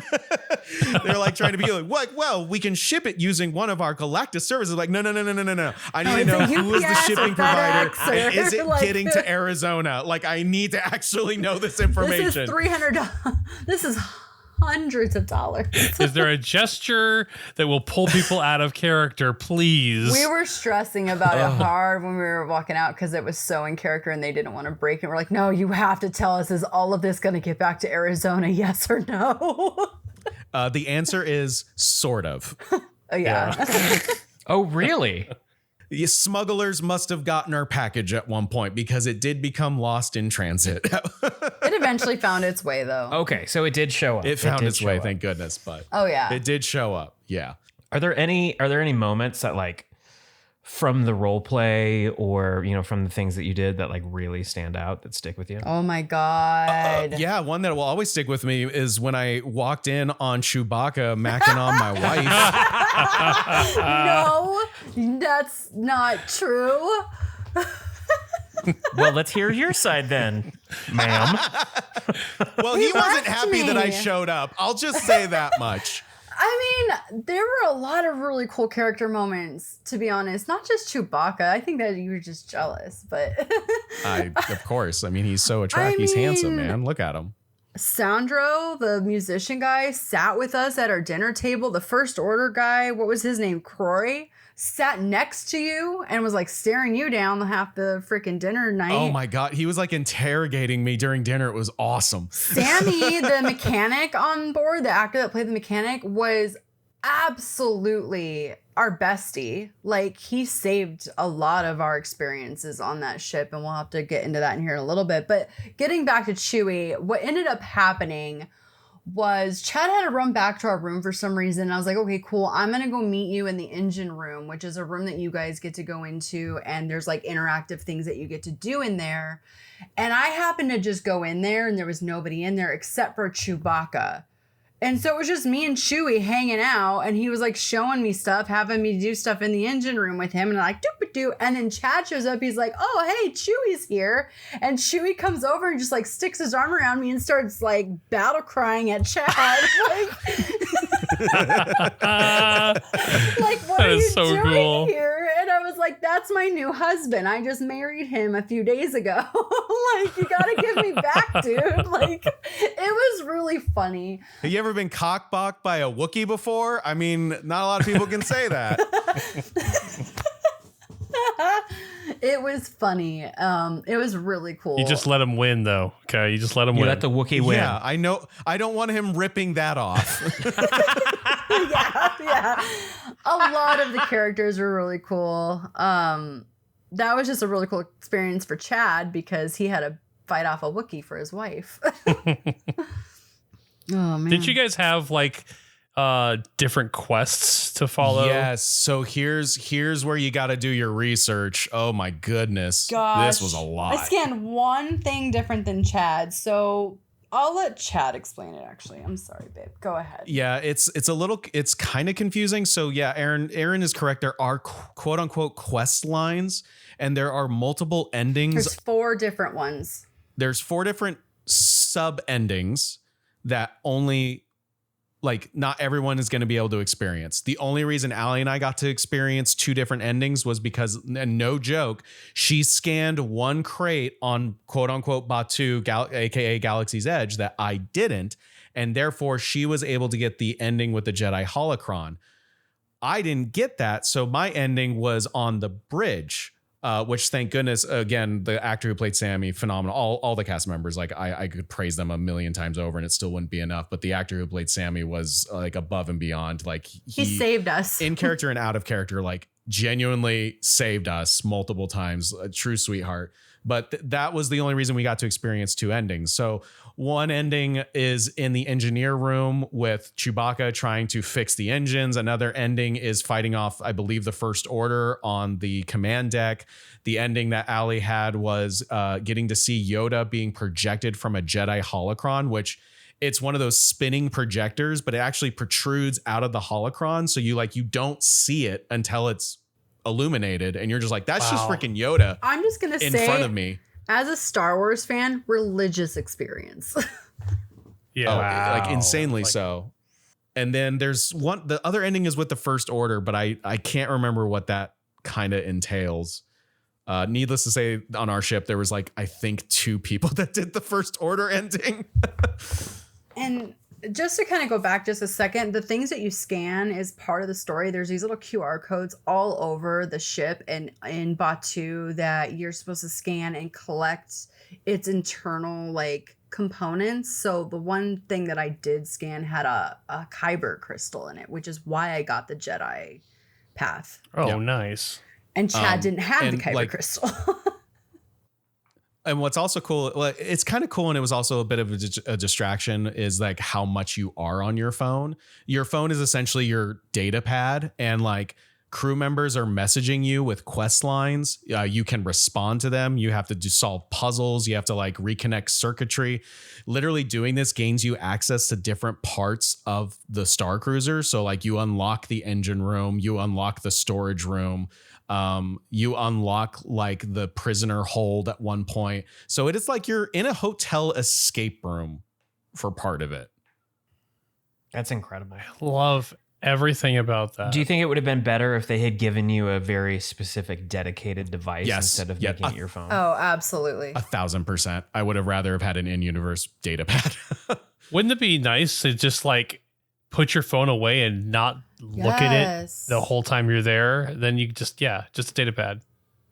They're like trying to be like, what? Well, we can ship it using one of our Galactus services. Like, no. I need to know who is the shipping provider. And is it getting to Arizona? Like, I need to actually know this information. This is $300. This is hundreds of dollars. Is there a gesture that will pull people out of character, please? We were stressing about it hard when we were walking out because it was so in character and they didn't want to break it. We're like, no, you have to tell us, is all of this going to get back to Arizona? Yes or no? The answer is sort of. Yeah. Oh, really? The smugglers must have gotten our package at one point because it did become lost in transit. It eventually found its way, though. Okay, so it did show up. It found its way, thank goodness. But it did show up. Yeah. Are there any moments that like from the role play or from the things that you did that like really stand out that stick with you? Oh my God. Yeah, one that will always stick with me is when I walked in on Chewbacca macking on my wife. No, that's not true. Well, let's hear your side then, ma'am. Well, he wasn't happy that I showed up. I'll just say that much. I mean, there were a lot of really cool character moments, to be honest. Not just Chewbacca. I think that you were just jealous, but... Of course. I mean, he's so attractive. He's handsome, man. Look at him. Sandro, the musician guy, sat with us at our dinner table. The First Order guy, what was his name? Croy, sat next to you and was like staring you down half the freaking dinner night. Oh my God. He was like interrogating me during dinner. It was awesome. Sammy, the mechanic on board, the actor that played the mechanic, was absolutely our bestie. Like, he saved a lot of our experiences on that ship, and we'll have to get into that in here in a little bit. But getting back to Chewie, what ended up happening was Chad had to run back to our room for some reason. I was like, okay, cool. I'm going to go meet you in the engine room, which is a room that you guys get to go into, and there's like interactive things that you get to do in there. And I happened to just go in there, and there was nobody in there except for Chewbacca. And so it was just me and Chewie hanging out, and he was like showing me stuff, having me do stuff in the engine room with him, and I'm like, doop-a-doo. And then Chad shows up, he's like, oh, hey, Chewie's here. And Chewie comes over and just like sticks his arm around me and starts like battle crying at Chad. Like, what are you doing cool. here? And I was like, that's my new husband. I just married him a few days ago. Like, you gotta give me back, dude. Like, it was really funny. Have you ever been cockblocked by a Wookiee before? I mean, not a lot of people can say that. It was funny. It was really cool. You just let him win, though. Okay, you just let him win. You let the Wookiee win. Yeah, I know. I don't want him ripping that off. yeah. A lot of the characters were really cool. That was just a really cool experience for Chad because he had to fight off a Wookiee for his wife. Oh man. Did you guys have like different quests to follow? Yes. So here's where you got to do your research. Oh my goodness. Gosh, this was a lot. I scanned one thing different than Chad, so I'll let Chad explain it. Actually, I'm sorry, babe. Go ahead. Yeah, it's kind of confusing. So yeah, Aaron is correct. There are quote unquote quest lines, and there are multiple endings. There's 4 different ones. There's 4 different sub endings that only, like, not everyone is going to be able to experience. The only reason Aly and I got to experience 2 different endings was because, and no joke, she scanned one crate on quote unquote Batu, aka Galaxy's Edge, that I didn't. And therefore she was able to get the ending with the Jedi holocron. I didn't get that. So my ending was on the bridge. Which, thank goodness, again, the actor who played Sammy, phenomenal. All the cast members, like I could praise them a million times over and it still wouldn't be enough. But the actor who played Sammy was like above and beyond. Like he saved us in character and out of character, like genuinely saved us multiple times. A true sweetheart. But that was the only reason we got to experience 2 endings. So one ending is in the engineer room with Chewbacca trying to fix the engines. Another ending is fighting off, I believe, the First Order on the command deck. The ending that Aly had was getting to see Yoda being projected from a Jedi holocron, which it's one of those spinning projectors, but it actually protrudes out of the holocron. So you don't see it until it's illuminated, and you're just like, that's just freaking Yoda. I'm just gonna in say, front of me, as a Star Wars fan, religious experience. Yeah, like insanely so. And then there's the other ending is with the First Order, but I can't remember what that kind of entails. Needless to say, on our ship there was like, I think 2 people that did the First Order ending. And just to kind of go back just a second, the things that you scan is part of the story. There's these little QR codes all over the ship and in Batu that you're supposed to scan and collect its internal like components. So the one thing that I did scan had a Kyber crystal in it, which is why I got the Jedi path. Oh, Yeah. Nice. And Chad didn't have the and, Kyber like, crystal. And what's also cool, well, it's kind of cool, and it was also a bit of a distraction, is like how much you are on your phone. Your phone is essentially your data pad, and like crew members are messaging you with quest lines. You can respond to them. You have to solve puzzles. You have to like reconnect circuitry. Literally doing this gains you access to different parts of the Star Cruiser. So like you unlock the engine room, you unlock the storage room. You unlock like the prisoner hold at one point. So it is like you're in a hotel escape room for part of it. That's incredible. Love everything about that. Do you think it would have been better if they had given you a very specific dedicated device instead of making it your phone? Oh, absolutely. 1,000%. I would have rather have had an in-universe data pad. Wouldn't it be nice to just like put your phone away and not look at it the whole time you're there? Then you just a data pad.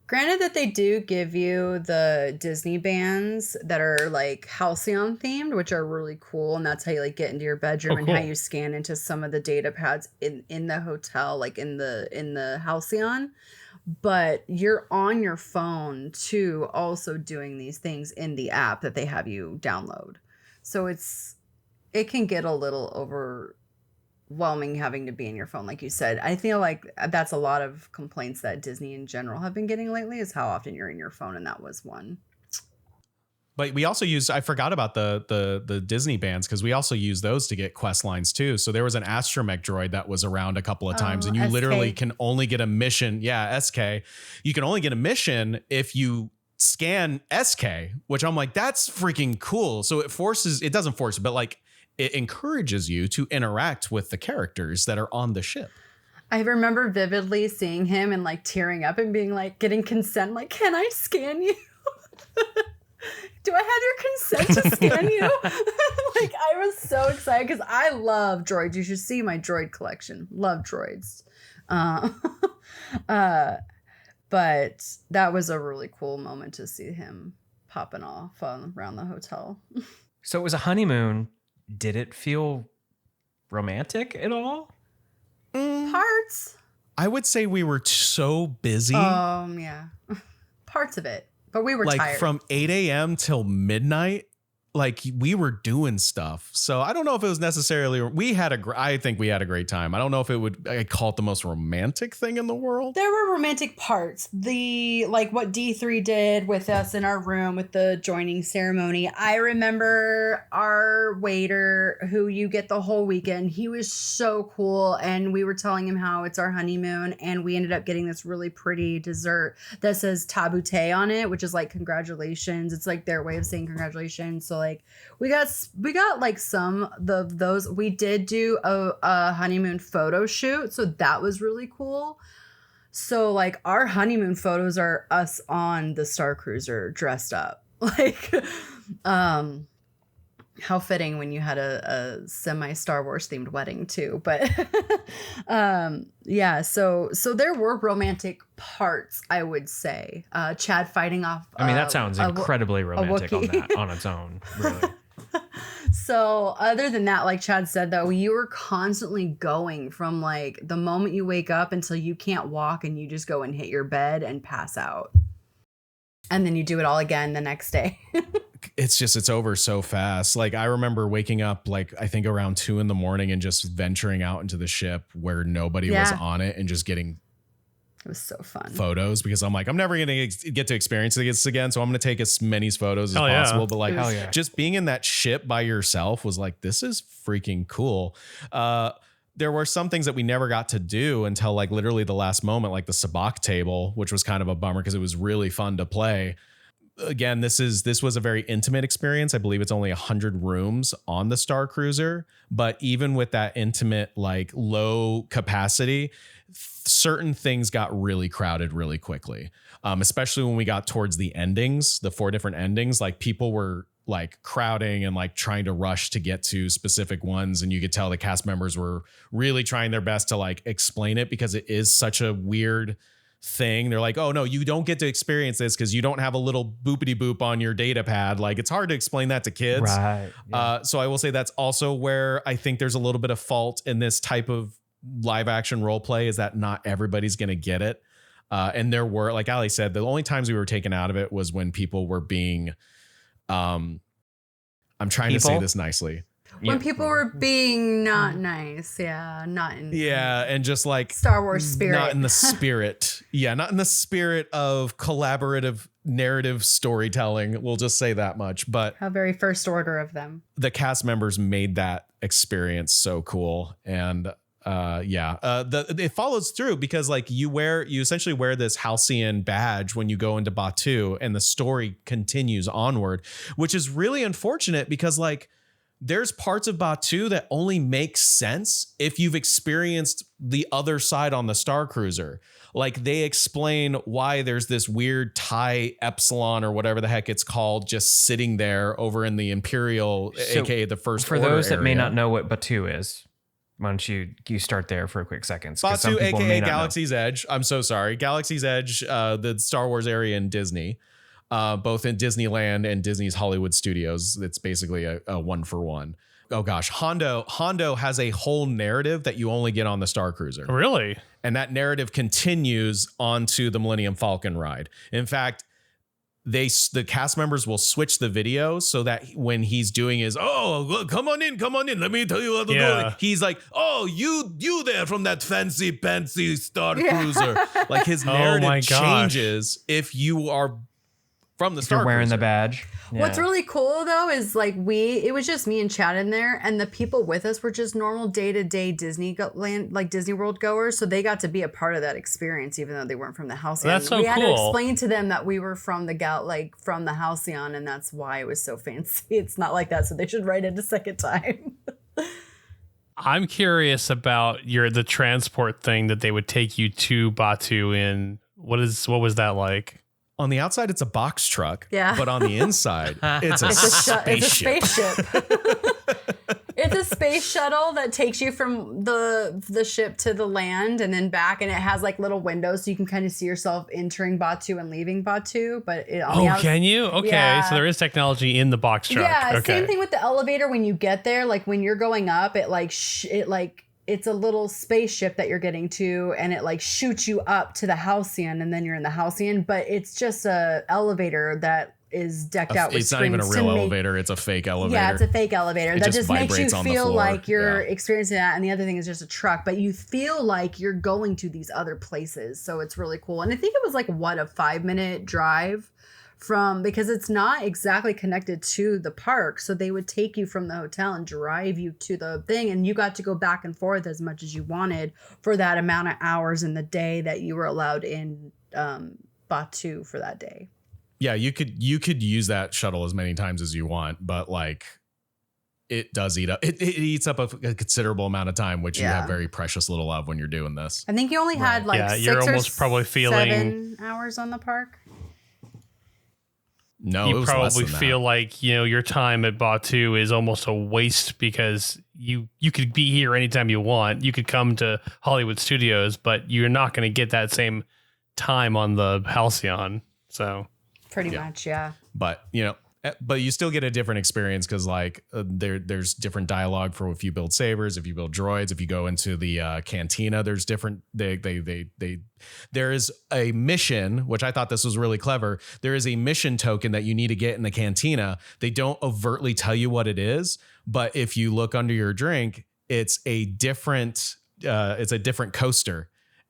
Granted that they do give you the Disney bands that are like Halcyon themed, which are really cool. And that's how you like get into your bedroom and how you scan into some of the data pads in the hotel, like in the Halcyon. But you're on your phone too, also doing these things in the app that they have you download. So it can get a little overwhelming having to be in your phone, like you said. I feel like that's a lot of complaints that Disney in general have been getting lately, is how often you're in your phone, and that was one. But we also I forgot about the Disney bands, because we also use those to get quest lines too. So there was an astromech droid that was around a couple of times, and you literally can only get a mission. Yeah, SK. You can only get a mission if you scan SK, which I'm like, that's freaking cool. So it doesn't force, but like it encourages you to interact with the characters that are on the ship. I remember vividly seeing him and like tearing up and being like, getting consent, like, can I scan you? Do I have your consent to scan you? Like, I was so excited because I love droids. You should see my droid collection. Love droids. But that was a really cool moment to see him popping off around the hotel. So it was a honeymoon. Did it feel romantic at all? Parts. I would say we were so busy. Yeah. Parts of it. But we were like tired. From 8 a.m. till midnight, like we were doing stuff. So I don't know if it was necessarily, I think we had a great time. I don't know if I'd call it the most romantic thing in the world. There were romantic parts. Like what D3 did with us in our room with the joining ceremony. I remember our waiter, who you get the whole weekend. He was so cool. And we were telling him how it's our honeymoon. And we ended up getting this really pretty dessert that says tabute on it, which is like congratulations. It's like their way of saying congratulations. So like we got like some of those. We did do a honeymoon photo shoot, so that was really cool. So like our honeymoon photos are us on the Star Cruiser dressed up. Like how fitting when you had a semi Star Wars themed wedding too. But yeah, so there were romantic parts, I would say. Chad fighting off. I mean, that sounds incredibly romantic on its own, really. So other than that, like Chad said, though, you were constantly going from like the moment you wake up until you can't walk, and you just go and hit your bed and pass out. And then you do it all again the next day. It's over so fast. Like I remember waking up, like I think around 2 a.m. and just venturing out into the ship where nobody was on it and just getting it was so fun photos, because I'm like, I'm never going to get to experience this again. So I'm going to take as many photos as possible. But like just being in that ship by yourself was like, this is freaking cool. There were some things that we never got to do until like literally the last moment, like the sabacc table, which was kind of a bummer because it was really fun to play. Again, this was a very intimate experience. I believe it's only 100 rooms on the Star Cruiser, but even with that intimate, like low capacity, certain things got really crowded really quickly. Especially when we got towards the endings, the 4 different endings, like people were like crowding and like trying to rush to get to specific ones. And you could tell the cast members were really trying their best to like explain it, because it is such a weird thing. They're like, oh no, you don't get to experience this because you don't have a little boopity boop on your data pad. Like it's hard to explain that to kids. Right. Yeah. So I will say that's also where I think there's a little bit of fault in this type of live action role play, is that not everybody's going to get it. And there were, like Aly said, the only times we were taken out of it was when people were being, I'm trying to say this nicely. When people were being not nice, not in and just like Star Wars spirit, not in the spirit, not in the spirit of collaborative narrative storytelling. We'll just say that much. But how very first order of them. The cast members made that experience so cool, and it follows through, because like you essentially wear this Halcyon badge when you go into Batuu, and the story continues onward, which is really unfortunate because like there's parts of Batu that only make sense if you've experienced the other side on the Star Cruiser. Like they explain why there's this weird TIE Epsilon or whatever the heck it's called just sitting there over in the Imperial, So, aka the First For Order those that may area. not know what Batu is, why don't you start there for a quick second? 'Cause some Batu, people may aka not know. Galaxy's Edge. I'm so sorry. Galaxy's Edge, the Star Wars area in Disney, both in Disneyland and Disney's Hollywood Studios. It's basically a one for one. Oh gosh, Hondo has a whole narrative that you only get on the Star Cruiser. Really? And that narrative continues onto the Millennium Falcon ride. In fact, the cast members will switch the video so that when he's doing his, oh, come on in, let me tell you how to do it. He's like, oh, you there from that fancy Star Cruiser. Like his narrative changes if you are from the Star Cruiser. You're wearing the badge. Yeah. What's really cool though is like it was just me and Chad in there, and the people with us were just normal day-to-day Disney World goers, so they got to be a part of that experience even though they weren't from the Halcyon. That's so we had to cool. explain to them that we were from from the Halcyon, and that's why it was so fancy. It's not like that, so they should write it a second time. I'm curious about the transport thing that they would take you to Batu in. What was that like? On the outside, it's a box truck. Yeah. But on the inside, it's a spaceship. It's a spaceship. It's a space shuttle that takes you from the ship to the land and then back, and it has like little windows so you can kind of see yourself entering Batu and leaving Batu. But can you? Okay, yeah. So there is technology in the box truck. Yeah, okay. Same thing with the elevator. When you get there, like when you're going up, it's a little spaceship that you're getting to, and it like shoots you up to the Halcyon, and then you're in the Halcyon. But it's just a elevator that is decked out with It's not even a screens real to make- elevator. It's a fake elevator. Yeah, it's a fake elevator. It That just just makes you vibrates on the feel floor. like you're Yeah. experiencing that. And the other thing is just a truck, but you feel like you're going to these other places. So it's really cool. And I think it was like, a 5-minute drive because it's not exactly connected to the park. So they would take you from the hotel and drive you to the thing. And you got to go back and forth as much as you wanted for that amount of hours in the day that you were allowed in Batu for that day. Yeah, you could use that shuttle as many times as you want, but like it does eat up. It eats up a considerable amount of time, which you have very precious little of when you're doing this. I think you only had like 6 you're or almost probably feeling 7 hours on the park. No, it you was less probably than that. feel like your time at Batu is almost a waste because you could be here anytime you want. You could come to Hollywood Studios, but you're not going to get that same time on the Halcyon. So Pretty much, yeah. But you still get a different experience because like there's different dialogue for if you build sabers, if you build droids, if you go into the cantina, there's different. There is a mission, which I thought this was really clever. There is a mission token that you need to get in the cantina. They don't overtly tell you what it is, but if you look under your drink, it's a different coaster.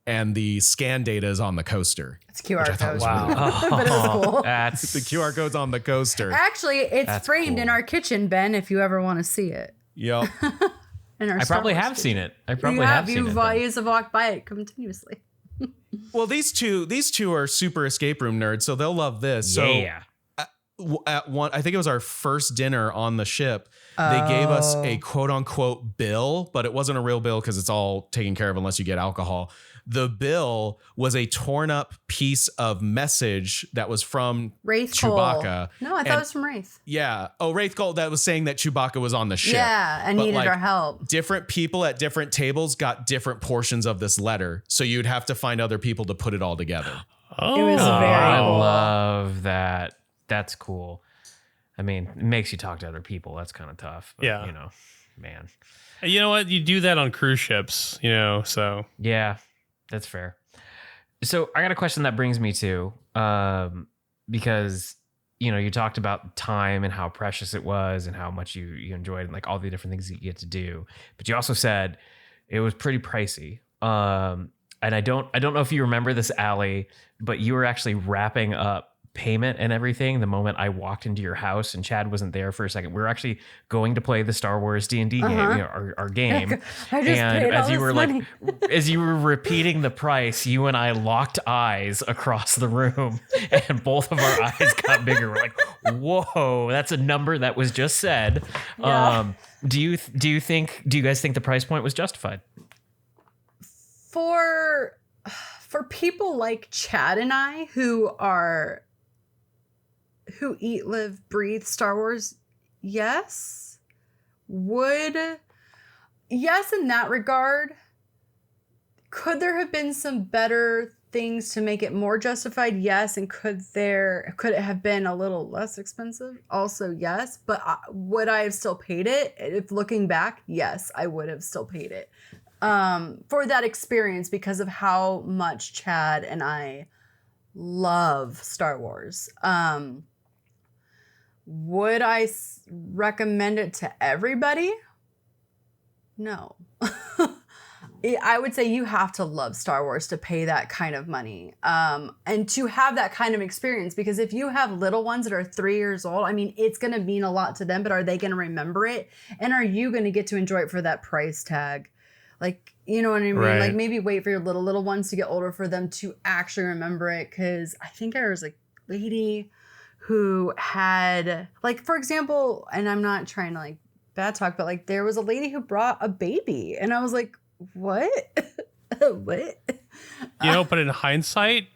And the scan data is on the coaster. It's QR code. Wow. But it was cool. That's The QR code's on the coaster. Actually, it's That's framed in cool. our kitchen, Ben, if you ever want to see it. Yep. In our I Star probably Wars have kitchen. seen it. I You probably have seen it. You've then. used to walk by it continuously. Well, these two are super escape room nerds, so they'll love this. So Yeah. at one, I think it was our first dinner on the ship. They gave us a quote unquote bill, but it wasn't a real bill because it's all taken care of unless you get alcohol. The bill was a torn up piece of message that was from Wraith Chewbacca. Cole. No, I thought it was from Wraith. Yeah. Oh, Wraith Cole that was saying that Chewbacca was on the ship. Yeah, and But, needed like, our help. Different people at different tables got different portions of this letter. So you'd have to find other people to put it all together. oh, It was very I cool. love that. That's cool. I mean, it makes you talk to other people. That's kind of tough. But, Yeah. Man. You know what? You do that on cruise ships, so. Yeah, that's fair. So I got a question that brings me to, because, you talked about time and how precious it was and how much you enjoyed and like all the different things that you get to do. But you also said it was pretty pricey. And I don't know if you remember this, Aly, but you were actually wrapping up payment and everything the moment I walked into your house, and Chad wasn't there for a second. We were actually going to play the Star Wars D&D game, our game. I just And paid all as you this were money. as you were repeating the price, you and I locked eyes across the room, and both of our eyes got bigger. We're like, whoa, that's a number that was just said. Yeah. Do you guys think the price point was justified? For people like Chad and I who eat, live, breathe Star Wars, yes. Yes, in that regard. Could there have been some better things to make it more justified? Yes. And could it have been a little less expensive? Also, yes. But would I have still paid it? If looking back, yes, I would have still paid it. For that experience, because of how much Chad and I love Star Wars. Would I recommend it to everybody? No. I would say you have to love Star Wars to pay that kind of money, and to have that kind of experience, because if you have little ones that are 3 years old, I mean, it's going to mean a lot to them, but are they going to remember it? And are you going to get to enjoy it for that price tag? Like, you know what I mean? Right. Like, maybe wait for your little ones to get older for them to actually remember it. Because I think there was a lady who had, like, for example, and I'm not trying to, like, bad talk, but, like, there was a lady who brought a baby. And I was like, what? What? But in hindsight,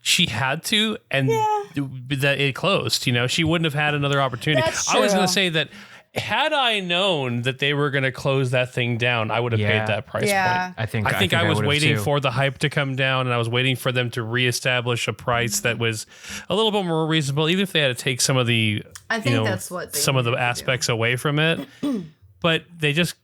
she had to, and that it closed. She wouldn't have had another opportunity. That's I was going true. to say that had I known that they were going to close that thing down, I would have paid that price Yeah. point. I think I was would've waiting too. for the hype to come down, and I was waiting for them to reestablish a price that was a little bit more reasonable, even if they had to take some of the, I think that's what they some of the needed to do. aspects away from it. But they just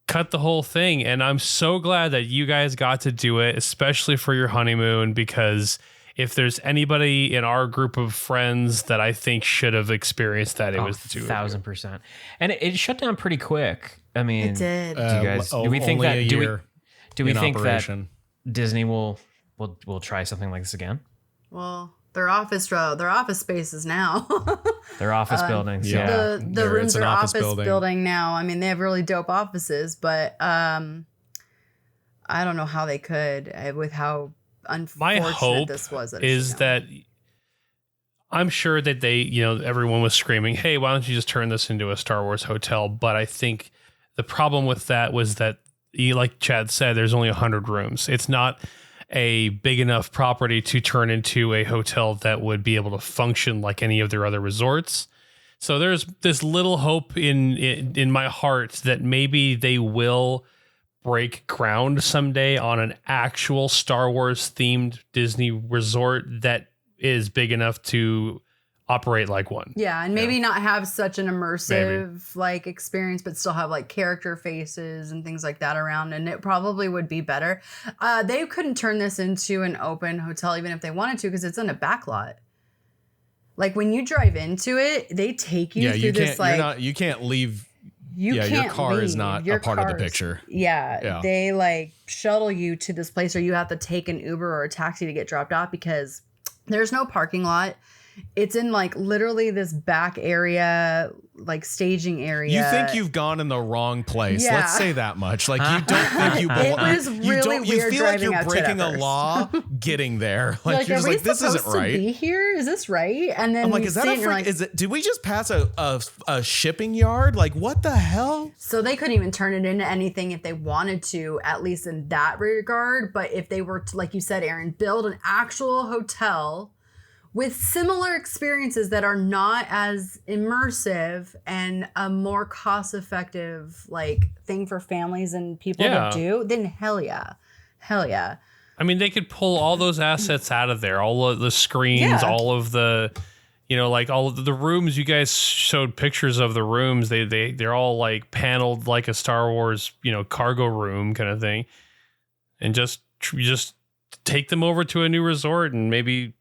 cut the whole thing, and I'm so glad that you guys got to do it, especially for your honeymoon, because if there's anybody in our group of friends that I think should have experienced that, it was the two of you. 1,000%. And it shut down pretty quick. I mean, It did. do you guys? Do we think only that? a year Do we in think operation. that Disney will try something like this again? Well, their office spaces now. Their office buildings, yeah. yeah. The rooms it's an are office building now. I mean, they have really dope offices, but I don't know how they could with how My unfortunate hope this was. is that I'm sure that they, everyone was screaming, hey, why don't you just turn this into a Star Wars hotel? But I think the problem with that was that, like Chad said, there's only 100 rooms. It's not a big enough property to turn into a hotel that would be able to function like any of their other resorts. So there's this little hope in my heart that maybe they will break ground someday on an actual Star Wars themed Disney resort that is big enough to operate like one. Yeah, and maybe not have such an immersive like experience, but still have like character faces and things like that around, and it probably would be better. They couldn't turn this into an open hotel even if they wanted to, because it's in a back lot. Like when you drive into it, they take you through this like you can't leave. you can't your car is leave. not Your a part of the car's- picture. Yeah, they like shuttle you to this place, or you have to take an Uber or a taxi to get dropped off because there's no parking lot. It's in like literally this back area, like staging area. You think you've gone in the wrong place. Yeah. Let's say that much. Like you don't think you belong. It was really you weird feel like driving you're out to it breaking at a first. law getting there. Like you're are just we like, this supposed isn't to right. be here? Is this right? And then I'm like, you is that see a it and you're freak? like, Did we just pass a shipping yard? Like what the hell? so they couldn't even turn it into anything if they wanted to, at least in that regard. But if they were to, like you said, Aaron, build an actual hotel with similar experiences that are not as immersive and a more cost-effective like thing for families and people Yeah. to do, then hell yeah. I mean, they could pull all those assets out of there, all of the screens, Yeah. all of the, like all of the rooms. You guys showed pictures of the rooms. They're all like paneled like a Star Wars, cargo room kind of thing, and just take them over to a new resort and maybe,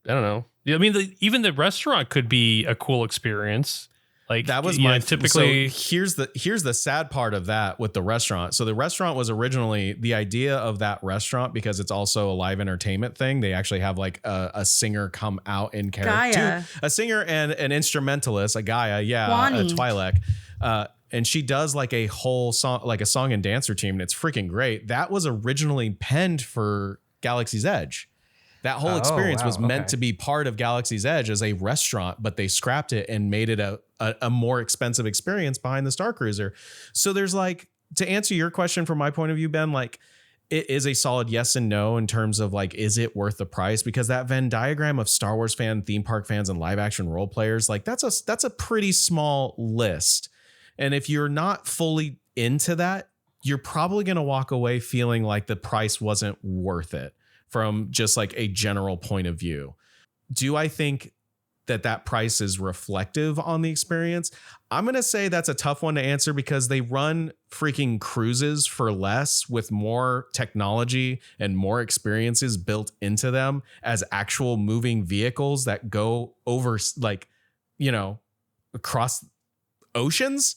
I don't know. I mean, even the restaurant could be a cool experience. Like that was typically. So here's the sad part of that with the restaurant. So the restaurant was originally the idea of that restaurant, because it's also a live entertainment thing. They actually have like a singer come out in character, a singer and an instrumentalist, a Gaia, a Twi'lek. And she does like a whole song, like a song and dance routine, and it's freaking great. That was originally penned for Galaxy's Edge. That whole experience was meant to be part of Galaxy's Edge as a restaurant, but they scrapped it and made it a more expensive experience behind the Star Cruiser. So there's like, to answer your question from my point of view, Ben, like it is a solid yes and no in terms of like, is it worth the price? Because that Venn diagram of Star Wars fan, theme park fans, and live action role players, like that's a pretty small list. And if you're not fully into that, you're probably going to walk away feeling like the price wasn't worth it. From just like a general point of view. Do I think that price is reflective on the experience? I'm going to say that's a tough one to answer, because they run freaking cruises for less with more technology and more experiences built into them as actual moving vehicles that go over, like, you know, across oceans,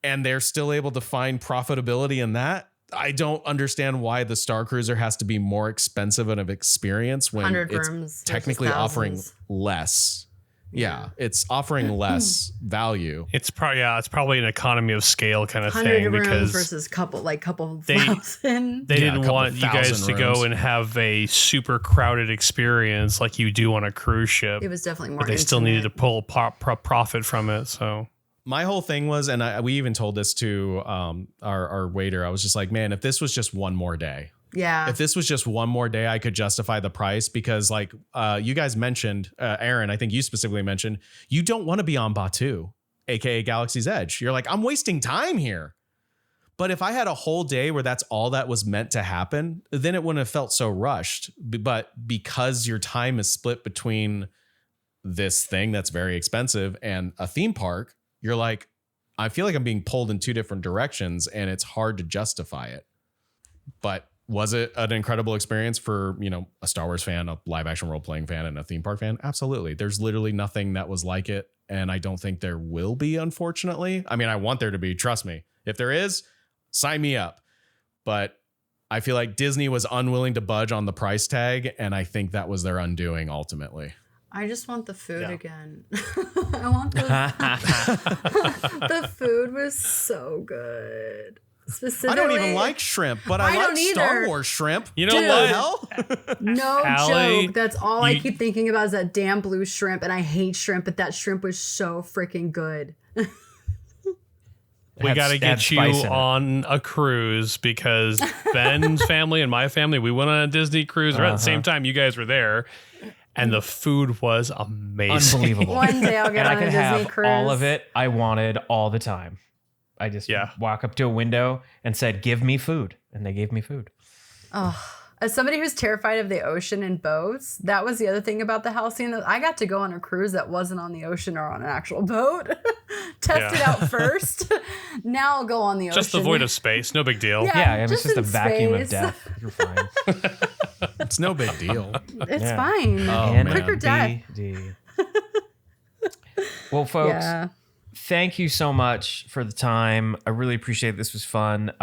and they're still able to find profitability in that. I don't understand why the Star Cruiser has to be more expensive of an experience when it's technically offering less. Yeah, it's offering less value. It's probably an economy of scale kind of 100 thing, rooms because versus couple thousand. They didn't want you guys to go and have a super crowded experience like you do on a cruise ship. It was definitely more. But they still needed to pull profit from it. So my whole thing was, and we even told this to our waiter, I was just like, man, if this was just one more day. Yeah. If this was just one more day, I could justify the price, because like you guys mentioned, Aaron, I think you specifically mentioned, you don't want to be on Batu, aka Galaxy's Edge. You're like, I'm wasting time here. But if I had a whole day where that's all that was meant to happen, then it wouldn't have felt so rushed. But because your time is split between this thing that's very expensive and a theme park, you're like, I feel like I'm being pulled in two different directions, and it's hard to justify it. But was it an incredible experience for, you know, a Star Wars fan, a live action role playing fan, and a theme park fan? Absolutely. There's literally nothing that was like it. And I don't think there will be, unfortunately. I mean, I want there to be, trust me. If there is, sign me up. But I feel like Disney was unwilling to budge on the price tag, and I think that was their undoing ultimately. I just want the food again. I want the food was so good. Specifically, I don't even like shrimp, but I like Star Wars shrimp. You know what? No Aly, joke. That's all I keep thinking about is that damn blue shrimp, and I hate shrimp, but that shrimp was so freaking good. We got to get you on a cruise, because Ben's family and my family, we went on a Disney cruise right at the same time you guys were there. And the food was amazing. Unbelievable. One day I'll get on a Disney have cruise. All of it I wanted all the time. I just walk up to a window and said, give me food. And they gave me food. Oh, as somebody who's terrified of the ocean and boats, that was the other thing about the Halcyon. I got to go on a cruise that wasn't on the ocean or on an actual boat. Test it out first. Now I'll go on the ocean. Just the void of space. No big deal. Yeah, it's just a vacuum of death. You're fine. It's no big deal. It's fine. Oh, quick or death. Well, folks, thank you so much for the time. I really appreciate it. This was fun.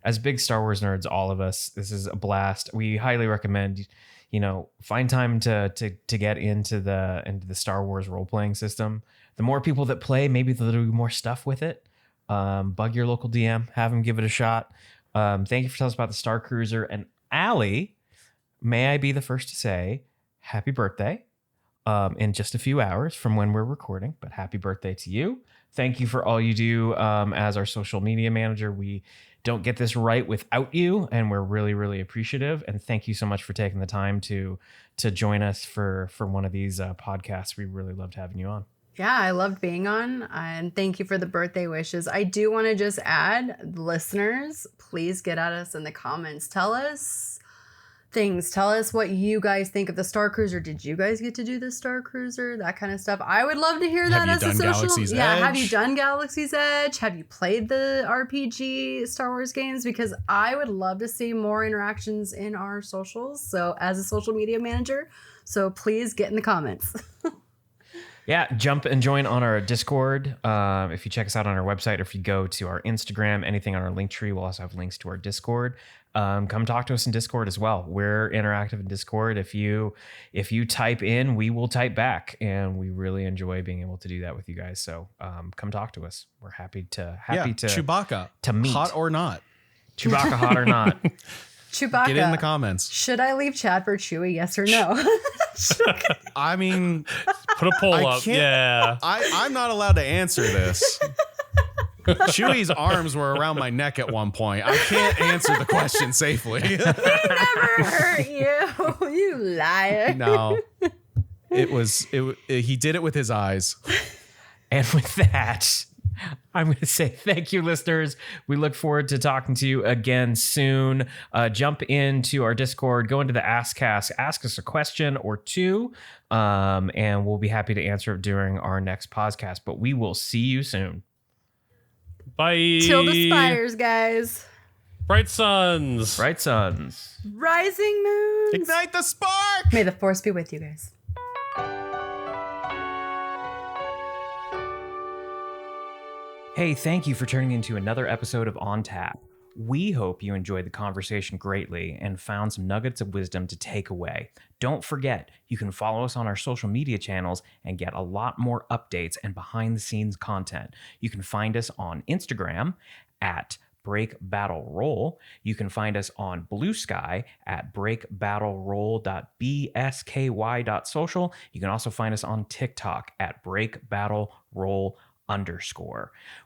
As big Star Wars nerds, all of us, this is a blast. We highly recommend, you know, find time to get into the Star Wars role playing system. The more people that play, maybe they'll do more stuff with it. Bug your local DM, have them give it a shot. Thank you for telling us about the Star Cruiser. And Aly, may I be the first to say happy birthday in just a few hours from when we're recording, but happy birthday to you. Thank you for all you do as our social media manager. We don't get this right without you, and we're really, really appreciative. And thank you so much for taking the time to join us for one of these podcasts. We really loved having you on. Yeah, I loved being on, and thank you for the birthday wishes. I do want to just add, listeners, please get at us in the comments. Tell us things. Tell us what you guys think of the Star Cruiser. Did you guys get to do the Star Cruiser? That kind of stuff. I would love to hear that as a social. Galaxy's Edge? Have you done Galaxy's Edge? Have you played the RPG Star Wars games? Because I would love to see more interactions in our socials. So as a social media manager, so please get in the comments. Yeah, jump and join on our Discord. If you check us out on our website, or if you go to our Instagram, anything on our link tree, we'll also have links to our Discord. Come talk to us in Discord as well. We're interactive in Discord. If you type in, we will type back, and we really enjoy being able to do that with you guys. So come talk to us. We're happy to Chewbacca, to meet. hot or not. Chewbacca, hot or not. Chewbacca. Get in the comments. Should I leave Chad for Chewie? Yes or no? I mean, Put a poll I up. can't- Yeah. I'm not allowed to answer this. Chewie's arms were around my neck at one point. I can't answer the question safely. Never hurt you, you liar. No, he did it with his eyes. And with that, I'm going to say thank you, listeners. We look forward to talking to you again soon. Jump into our Discord, go into the Askcast, ask us a question or two, and we'll be happy to answer it during our next podcast. But we will see you soon. Bye. Till the spires, guys. Bright suns. Bright suns. Rising moons. Ignite the spark! May the force be with you guys. Hey, thank you for turning into another episode of On Tap. We hope you enjoyed the conversation greatly and found some nuggets of wisdom to take away. Don't forget, you can follow us on our social media channels and get a lot more updates and behind-the-scenes content. You can find us on Instagram at breakbattleroll. You can find us on Blue Sky at breakbattleroll.bsky.social. You can also find us on TikTok at breakbattleroll_.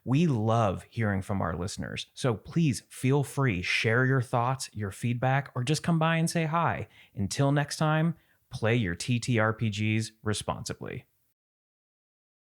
We love hearing from our listeners, so please feel free, share your thoughts, your feedback, or just come by and say hi. Until next time, play your TTRPGs responsibly.